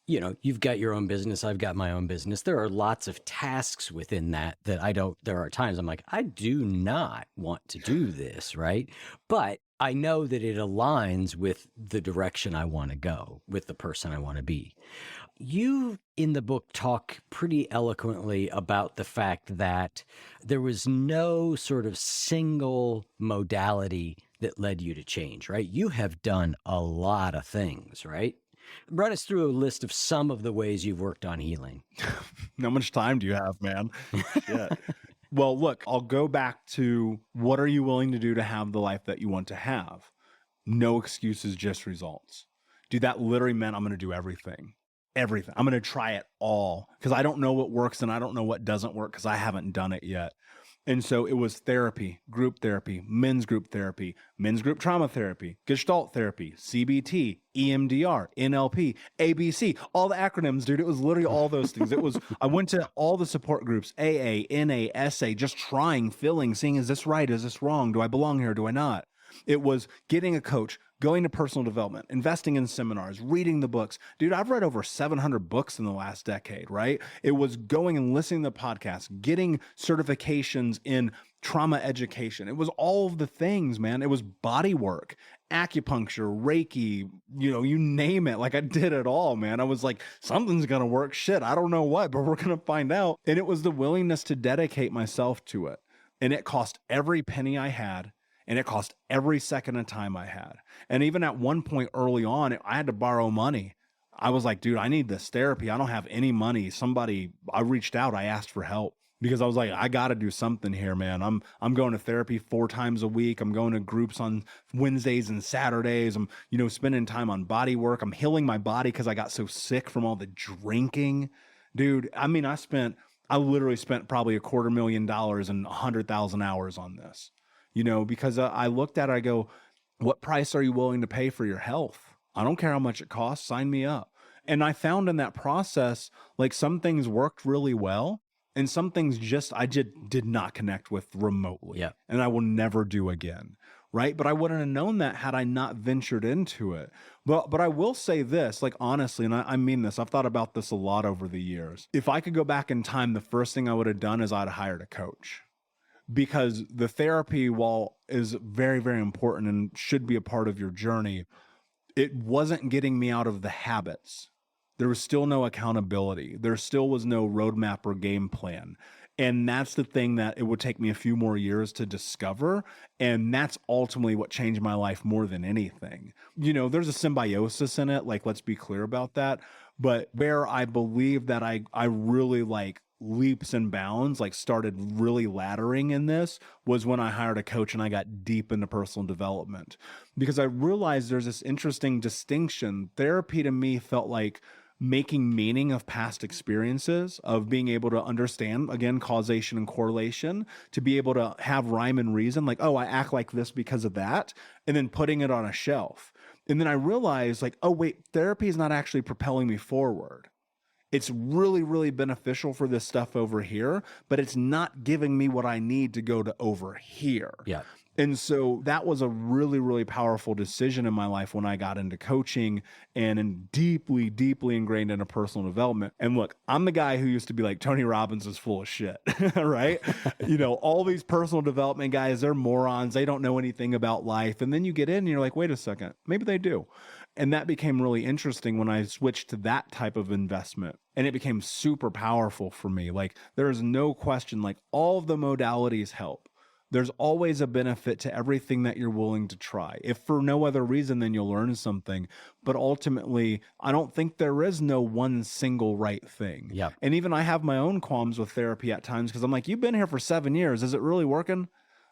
you've got your own business. I've got my own business. There are lots of tasks within that there are times I'm like, I do not want to do this, right? But I know that it aligns with the direction I want to go, with the person I want to be. You, in the book, talk pretty eloquently about the fact that there was no sort of single modality that led you to change, right? You have done a lot of things, right? Run us through a list of some of the ways you've worked on healing. How much time do you have, man? Shit. Well, look, I'll go back to what are you willing to do to have the life that you want to have? No excuses, just results. Dude, that literally meant I'm going to do everything. Everything. I'm going to try it all because I don't know what works and I don't know what doesn't work because I haven't done it yet. And so it was therapy, group therapy, men's group trauma therapy, Gestalt therapy, CBT, EMDR, NLP, ABC, all the acronyms, dude. It was literally all those things. I went to all the support groups, AA, NA, SA, just trying, feeling, seeing, is this right? Is this wrong? Do I belong here? Do I not? It was getting a coach, going to personal development, investing in seminars, reading the books. Dude, I've read over 700 books in the last decade, right? It was going and listening to podcasts, getting certifications in trauma education. It was all of the things, man. It was body work, acupuncture, Reiki, you name it. Like I did it all, man. I was like, something's going to work. Shit, I don't know what, but we're going to find out. And it was the willingness to dedicate myself to it. And it cost every penny I had. And it cost every second of time I had. And even at one point early on, I had to borrow money. I was like, dude, I need this therapy. I don't have any money. I reached out, I asked for help. because I was like, I got to do something here, man. I'm going to therapy 4 times a week. I'm going to groups on Wednesdays and Saturdays. I'm, spending time on body work. I'm healing my body because I got so sick from all the drinking. Dude, I mean, I literally spent probably $250,000 and 100,000 hours on this, because I looked at it, I go, what price are you willing to pay for your health? I don't care how much it costs. Sign me up. And I found in that process, like, some things worked really well and some things I did not connect with remotely. Yeah. And I will never do again. Right. But I wouldn't have known that had I not ventured into it. But I will say this, like, honestly, and I mean this, I've thought about this a lot over the years. If I could go back in time, the first thing I would have done is I'd have hired a coach. Because the therapy, while is very, very important and should be a part of your journey, it wasn't getting me out of the habits. There was still no accountability. There still was no roadmap or game plan. And that's the thing that it would take me a few more years to discover. And that's ultimately what changed my life more than anything. There's a symbiosis in it. Like, let's be clear about that. But where I believe that I really, like, leaps and bounds, like, started really laddering in this, was when I hired a coach and I got deep into personal development, because I realized there's this interesting distinction. Therapy to me felt like making meaning of past experiences, of being able to understand, again, causation and correlation, to be able to have rhyme and reason, like, oh, I act like this because of that, and then putting it on a shelf. And then I realized, like, oh, wait, therapy is not actually propelling me forward. It's really, really beneficial for this stuff over here, but it's not giving me what I need to go to over here. Yeah. And so that was a really, really powerful decision in my life when I got into coaching and deeply, deeply ingrained into personal development. And look, I'm the guy who used to be like, Tony Robbins is full of shit, right? All these personal development guys, they're morons. They don't know anything about life. And then you get in and you're like, wait a second, maybe they do. And that became really interesting when I switched to that type of investment. And it became super powerful for me. Like, there's no question, like, all of the modalities help. There's always a benefit to everything that you're willing to try. If for no other reason, then you'll learn something. But ultimately, I don't think there is no one single right thing. Yeah. And even I have my own qualms with therapy at times, because I'm like, you've been here for 7 years. Is it really working?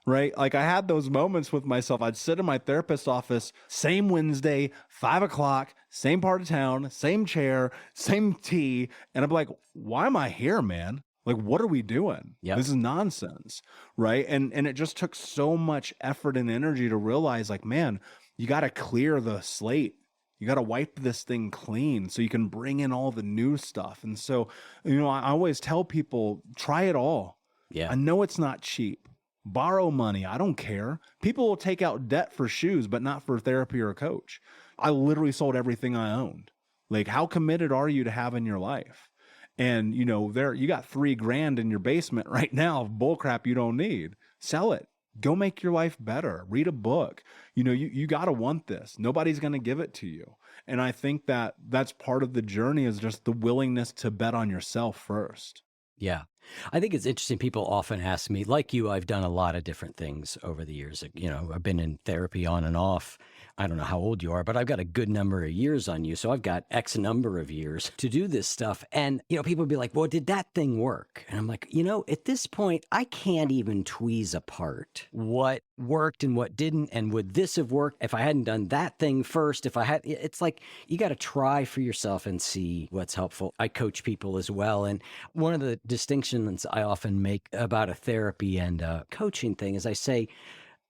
Right? Like, I had those moments with myself. I'd sit in my therapist's office, same Wednesday, 5 o'clock, same part of town, same chair, same tea. And I'm like, why am I here, man? Like, what are we doing? Yep. This is nonsense, right? And it just took so much effort and energy to realize, like, man, you got to clear the slate. You got to wipe this thing clean so you can bring in all the new stuff. And so, I always tell people, try it all. Yeah. I know it's not cheap. Borrow money. I don't care. People will take out debt for shoes, but not for therapy or a coach. I literally sold everything I owned. Like, how committed are you to having your life? And, you got $3,000 in your basement right now of bullcrap you don't need. Sell it. Go make your life better. Read a book. You got to want this. Nobody's going to give it to you. And I think that that's part of the journey, is just the willingness to bet on yourself first. Yeah. I think it's interesting. People often ask me, like you, I've done a lot of different things over the years. I've been in therapy on and off. I don't know how old you are, but I've got a good number of years on you. So I've got X number of years to do this stuff. And, people would be like, well, did that thing work? And I'm like, at this point, I can't even tweeze apart what worked and what didn't. And would this have worked if I hadn't done that thing first? It's like, you got to try for yourself and see what's helpful. I coach people as well. And one of the distinctions I often make about a therapy and a coaching thing is I say,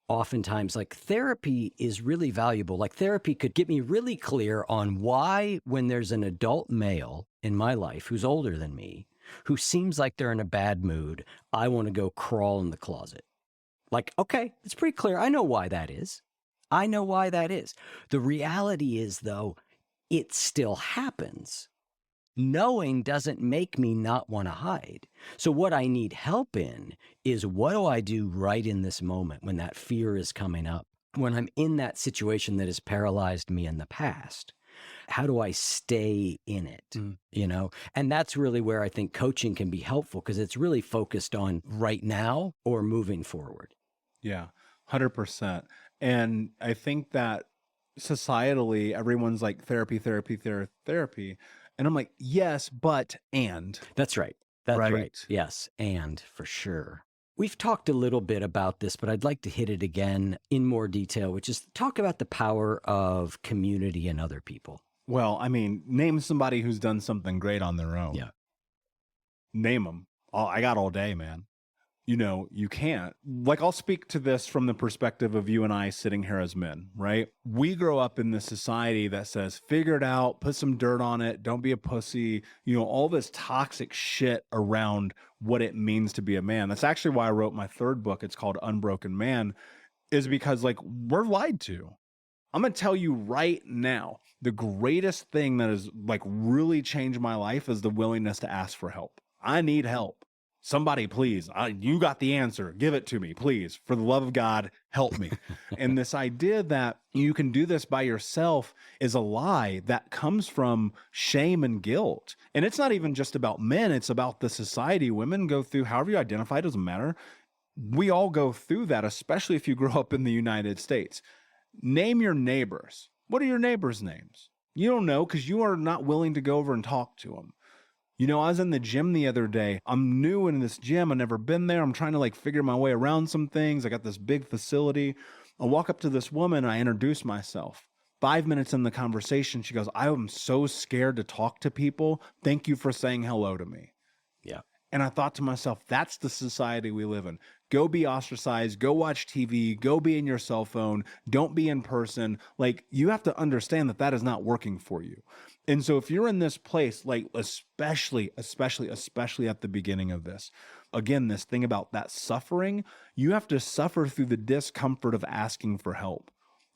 oftentimes, like, therapy is really valuable. Like, therapy could get me really clear on why, when there's an adult male in my life who's older than me, who seems like they're in a bad mood, I want to go crawl in the closet. Like, okay, it's pretty clear. I know why that is. The reality is, though, it still happens. Knowing doesn't make me not want to hide. So what I need help in is, what do I do right in this moment when that fear is coming up? When I'm in that situation that has paralyzed me in the past? How do I stay in it? And that's really where I think coaching can be helpful, because it's really focused on right now or moving forward. Yeah, 100%. And I think that societally, everyone's like, therapy. And I'm like, yes, but, and. That's right. That's Right. right. Yes, and for sure. We've talked a little bit about this, but I'd like to hit it again in more detail, which is talk about the power of community and other people. Well, I mean, name somebody who's done something great on their own. Yeah. Name them. I got all day, man. You know, you can't. Like, I'll speak to this from the perspective of you and I sitting here as men, right? We grow up in this society that says, figure it out, put some dirt on it, don't be a pussy, you know, all this toxic shit around what it means to be a man. That's actually why I wrote my third book. It's called Unbroken Man, is because, like, we're lied to. I'm going to tell you right now, the greatest thing that has, like, really changed my life is the willingness to ask for help. I need help. Somebody, please, you got the answer. Give it to me, please. For the love of God, help me. And this idea that you can do this by yourself is a lie that comes from shame and guilt. And it's not even just about men. It's about the society. Women go through, however you identify, doesn't matter. We all go through that, especially if you grow up in the United States. Name your neighbors. What are your neighbors' names? You don't know because you are not willing to go over and talk to them. You know, I was in the gym the other day. I'm new in this gym. I've never been there. I'm trying to, like, figure my way around some things. I got this big facility. I walk up to this woman and I introduce myself. 5 minutes in the conversation, she goes, I am so scared to talk to people. Thank you for saying hello to me. Yeah. And I thought to myself, that's the society we live in. Go be ostracized, go watch TV, go be in your cell phone, don't be in person. Like, you have to understand that that is not working for you. And so if you're in this place, like, especially at the beginning of this, again, this thing about that suffering, you have to suffer through the discomfort of asking for help,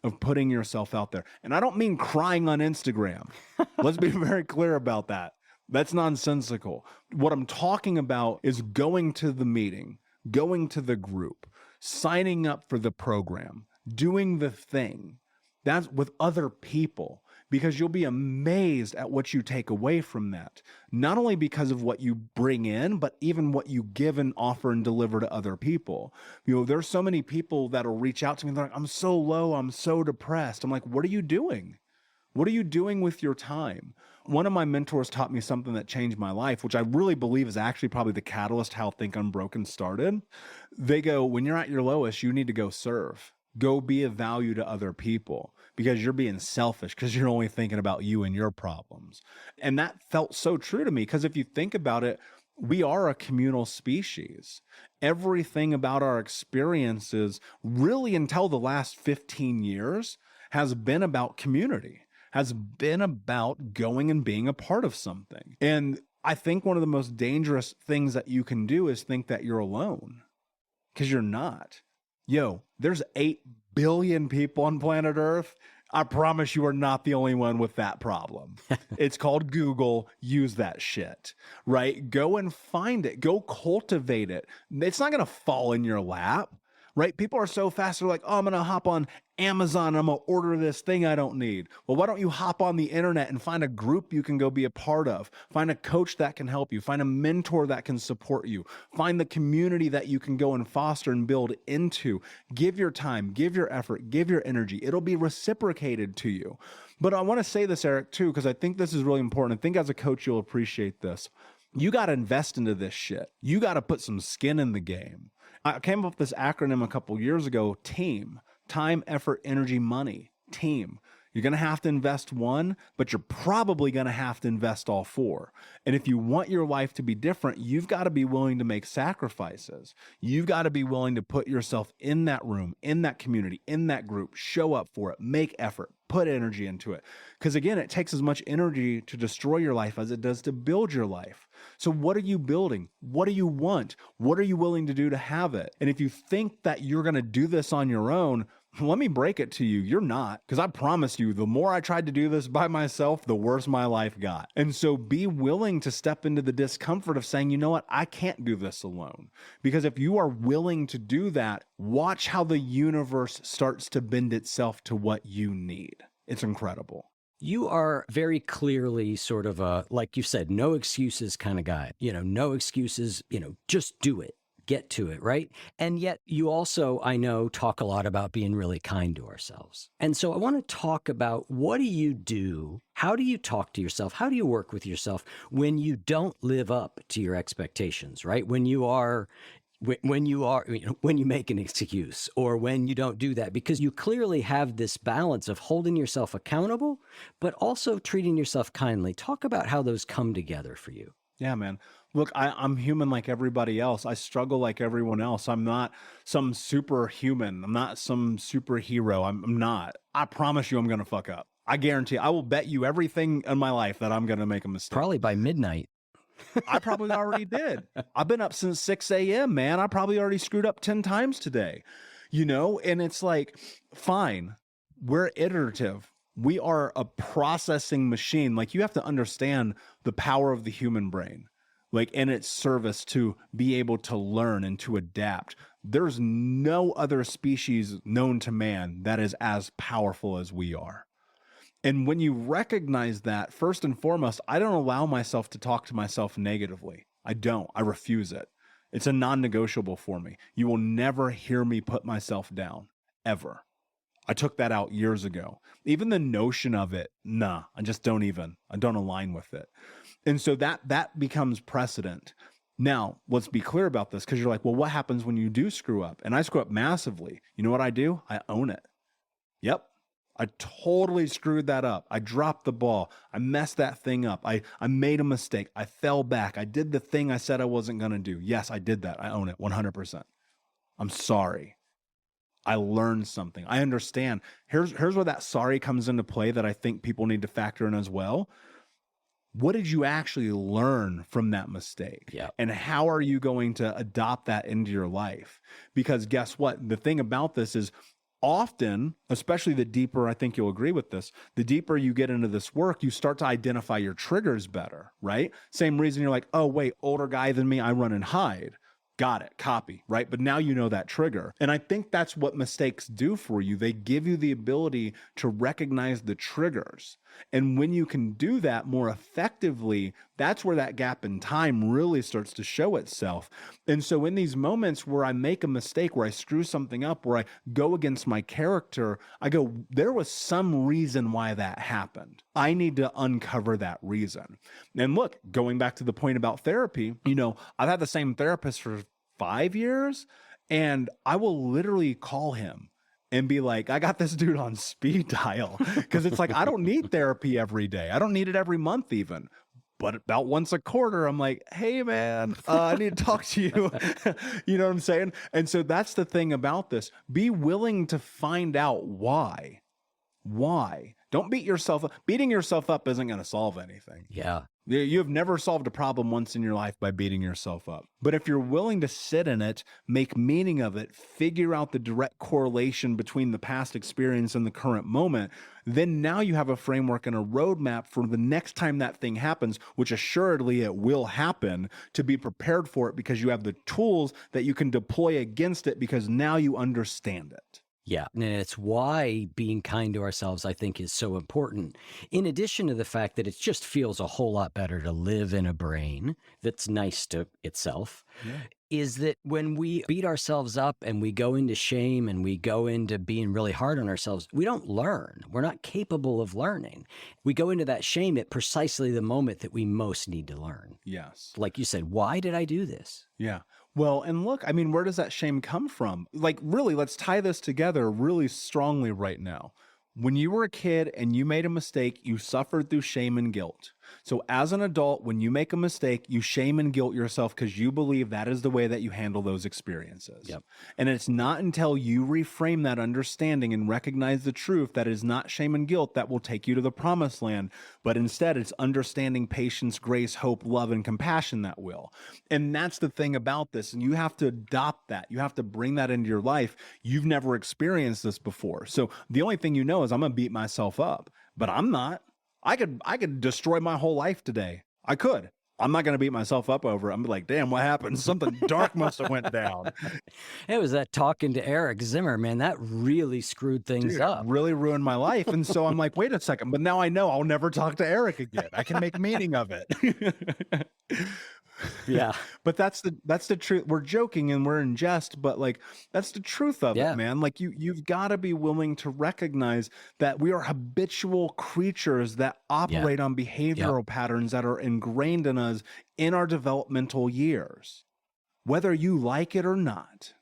of putting yourself out there. And I don't mean crying on Instagram. Let's be very clear about that. That's nonsensical. What I'm talking about is going to the meeting, going to the group, signing up for the program, doing the thing. That's with other people, because you'll be amazed at what you take away from that. Not only because of what you bring in, but even what you give and offer and deliver to other people. You know, there's so many people that'll reach out to me and they're like, I'm so low, I'm so depressed. I'm like, what are you doing? What are you doing with your time? One of my mentors taught me something that changed my life, which I really believe is actually probably the catalyst how Think Unbroken started. They go, when you're at your lowest, you need to go serve. Go be of value to other people, because you're being selfish, because you're only thinking about you and your problems. And that felt so true to me, because if you think about it, we are a communal species. Everything about our experiences, really until the last 15 years, has been about community, has been about going and being a part of something. And I think one of the most dangerous things that you can do is think that you're alone, because you're not. Yo, there's 8 billion people on planet Earth. I promise you are not the only one with that problem. It's called Google. Use that shit, right? Go and find it. Go cultivate it. It's not going to fall in your lap, right? People are so fast. They're like, oh, I'm going to hop on Amazon. I'm going to order this thing I don't need. Well, why don't you hop on the internet and find a group you can go be a part of? Find a coach that can help you. Find a mentor that can support you. Find the community that you can go and foster and build into. Give your time, give your effort, give your energy. It'll be reciprocated to you. But I want to say this, Eric, too, because I think this is really important. I think as a coach, you'll appreciate this. You got to invest into this shit. You got to put some skin in the game. I came up with this acronym a couple years ago, TEAM. Time, effort, energy, money. Team. You're going to have to invest one, but you're probably going to have to invest all 4. And if you want your life to be different, you've got to be willing to make sacrifices. You've got to be willing to put yourself in that room, in that community, in that group, show up for it, make effort, put energy into it. Because again, it takes as much energy to destroy your life as it does to build your life. So what are you building? What do you want? What are you willing to do to have it? And if you think that you're going to do this on your own, let me break it to you. You're not, because I promise you, the more I tried to do this by myself, the worse my life got. And so be willing to step into the discomfort of saying, you know what, I can't do this alone. Because if you are willing to do that, watch how the universe starts to bend itself to what you need. It's incredible. You are very clearly sort of a, like you said, no excuses kind of guy. You know, no excuses, just do it. get to it, right? And yet you also, I know, talk a lot about being really kind to ourselves. And so I want to talk about, what do you do? How do you talk to yourself? How do you work with yourself when you don't live up to your expectations, right? When you make an excuse, or when you don't do that, because you clearly have this balance of holding yourself accountable, but also treating yourself kindly. Talk about how those come together for you. Yeah, man. Look, I'm human like everybody else. I struggle like everyone else. I'm not some superhuman. I'm not some superhero. I'm not. I promise you I'm going to fuck up. I guarantee. I will bet you everything in my life that I'm going to make a mistake. Probably by midnight. I probably already did. I've been up since 6 a.m., man. I probably already screwed up 10 times today, and it's like, fine, we're iterative. We are a processing machine. Like, you have to understand the power of the human brain, like in its service to be able to learn and to adapt. There's no other species known to man that is as powerful as we are. And when you recognize that, first and foremost, I don't allow myself to talk to myself negatively. I don't. I refuse it. It's a non-negotiable for me. You will never hear me put myself down, ever. I took that out years ago. Even the notion of it, nah, I don't align with it. And so that becomes precedent. Now, let's be clear about this, because you're like, well, what happens when you do screw up? And I screw up massively. You know what I do? I own it. Yep. I totally screwed that up. I dropped the ball. I messed that thing up. I made a mistake. I fell back. I did the thing I said I wasn't going to do. Yes, I did that. I own it 100%. I'm sorry. I learned something. I understand. Here's where that sorry comes into play that I think people need to factor in as well. What did you actually learn from that mistake? Yeah. And how are you going to adopt that into your life? Because guess what? The thing about this is, often, especially the deeper, I think you'll agree with this, the deeper you get into this work, you start to identify your triggers better, right? Same reason you're like, oh, wait, older guy than me, I run and hide. Got it, copy, right? But now you know that trigger. And I think that's what mistakes do for you. They give you the ability to recognize the triggers. And when you can do that more effectively, that's where that gap in time really starts to show itself. And so in these moments where I make a mistake, where I screw something up, where I go against my character, I go, there was some reason why that happened. I need to uncover that reason. And look, going back to the point about therapy, I've had the same therapist for 5 years, and I will literally call him and be like, I got this dude on speed dial, because it's like, I don't need therapy every day. I don't need it every month even. But about once a quarter, I'm like, hey, man, I need to talk to you. You know what I'm saying? And so that's the thing about this. Be willing to find out why. Why? Don't beat yourself up. Beating yourself up isn't going to solve anything. Yeah. You have never solved a problem once in your life by beating yourself up. But if you're willing to sit in it, make meaning of it, figure out the direct correlation between the past experience and the current moment, then now you have a framework and a roadmap for the next time that thing happens, which assuredly it will happen, to be prepared for it, because you have the tools that you can deploy against it, because now you understand it. Yeah. And it's why being kind to ourselves, I think, is so important. In addition to the fact that it just feels a whole lot better to live in a brain that's nice to itself, is that when we beat ourselves up and we go into shame and we go into being really hard on ourselves, we don't learn. We're not capable of learning. We go into that shame at precisely the moment that we most need to learn. Yes. Like you said, why did I do this? Yeah. Well, and look, I mean, where does that shame come from? Like, really, let's tie this together really strongly right now. When you were a kid and you made a mistake, you suffered through shame and guilt. So as an adult, when you make a mistake, you shame and guilt yourself because you believe that is the way that you handle those experiences. Yep. And it's not until you reframe that understanding and recognize the truth that is not shame and guilt that will take you to the promised land, but instead it's understanding, patience, grace, hope, love, and compassion that will. And that's the thing about this. And you have to adopt that. You have to bring that into your life. You've never experienced this before. So the only thing you know is I'm going to beat myself up, but I'm not. I could destroy my whole life today. I could. I'm not going to beat myself up over it. I'm like, damn, what happened? Something dark must have went down. It was that talking to Eric Zimmer, man. That really screwed things up. Really ruined my life. And so I'm like, wait a second. But now I know I'll never talk to Eric again. I can make meaning of it. Yeah. But that's the truth. We're joking and we're in jest, but like that's the truth of Yeah. it, man. Like you've got to be willing to recognize that we are habitual creatures that operate on behavioral patterns that are ingrained in us in our developmental years, whether you like it or not.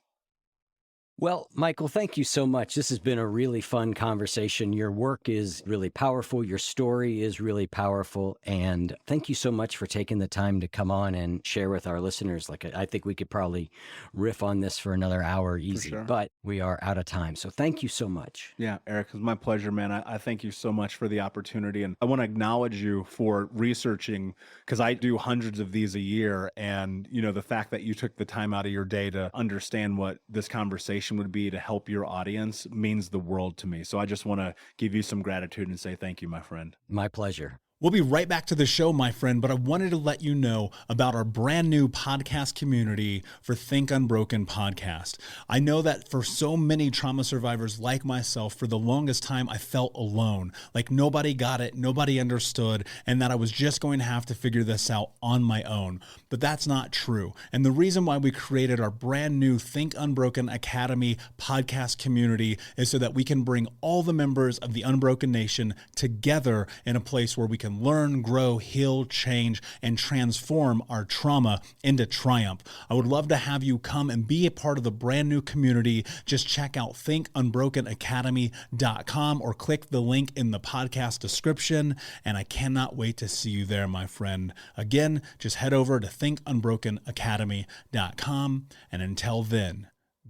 Well, Michael, thank you so much. This has been a really fun conversation. Your work is really powerful. Your story is really powerful. And thank you so much for taking the time to come on and share with our listeners. Like, I think we could probably riff on this for another hour easy, but we are out of time. So thank you so much. Yeah, Eric, it's my pleasure, man. I thank you so much for the opportunity. And I want to acknowledge you for researching, because I do hundreds of these a year. And, you know, the fact that you took the time out of your day to understand what this conversation would be to help your audience means the world to me. So I just want to give you some gratitude and say thank you, my friend. My pleasure. We'll be right back to the show, my friend, but I wanted to let you know about our brand new podcast community for Think Unbroken podcast. I know that for so many trauma survivors like myself, for the longest time, I felt alone, like nobody got it, nobody understood, and that I was just going to have to figure this out on my own. But that's not true. And the reason why we created our brand new Think Unbroken Academy podcast community is so that we can bring all the members of the Unbroken Nation together in a place where we can learn, grow, heal, change, and transform our trauma into triumph. I would love to have you come and be a part of the brand new community. Just check out thinkunbrokenacademy.com or click the link in the podcast description. And I cannot wait to see you there, my friend. Again, just head over to thinkunbrokenacademy.com. And until then,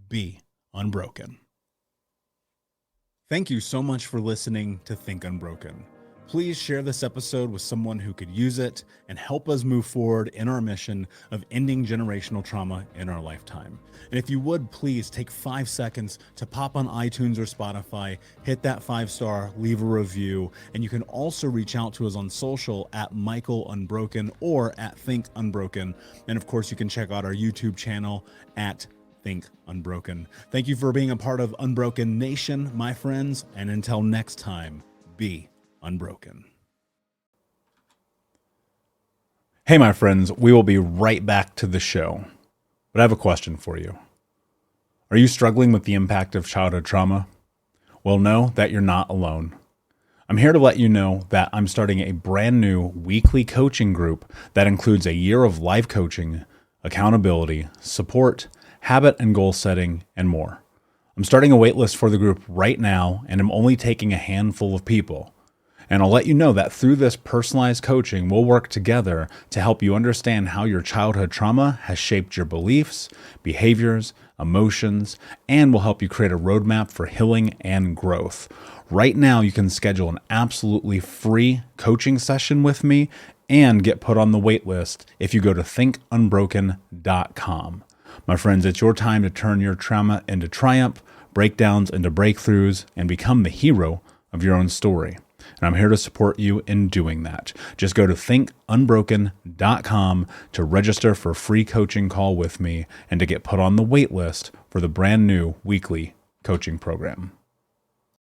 be unbroken. Thank you so much for listening to Think Unbroken. Please share this episode with someone who could use it and help us move forward in our mission of ending generational trauma in our lifetime. And if you would, please take 5 seconds to pop on iTunes or Spotify, hit that 5-star, leave a review, and you can also reach out to us on social at Michael Unbroken or at Think Unbroken. And of course, you can check out our YouTube channel at Think Unbroken. Thank you for being a part of Unbroken Nation, my friends, and until next time, be unbroken. Hey, my friends, we will be right back to the show. But I have a question for you. Are you struggling with the impact of childhood trauma? Well, know that you're not alone. I'm here to let you know that I'm starting a brand new weekly coaching group that includes a year of live coaching, accountability, support, habit and goal setting, and more. I'm starting a waitlist for the group right now, and I'm only taking a handful of people. And I'll let you know that through this personalized coaching, we'll work together to help you understand how your childhood trauma has shaped your beliefs, behaviors, emotions, and will help you create a roadmap for healing and growth. Right now, you can schedule an absolutely free coaching session with me and get put on the wait list if you go to thinkunbroken.com. My friends, it's your time to turn your trauma into triumph, breakdowns into breakthroughs, and become the hero of your own story. And I'm here to support you in doing that. Just go to thinkunbroken.com to register for a free coaching call with me and to get put on the wait list for the brand new weekly coaching program.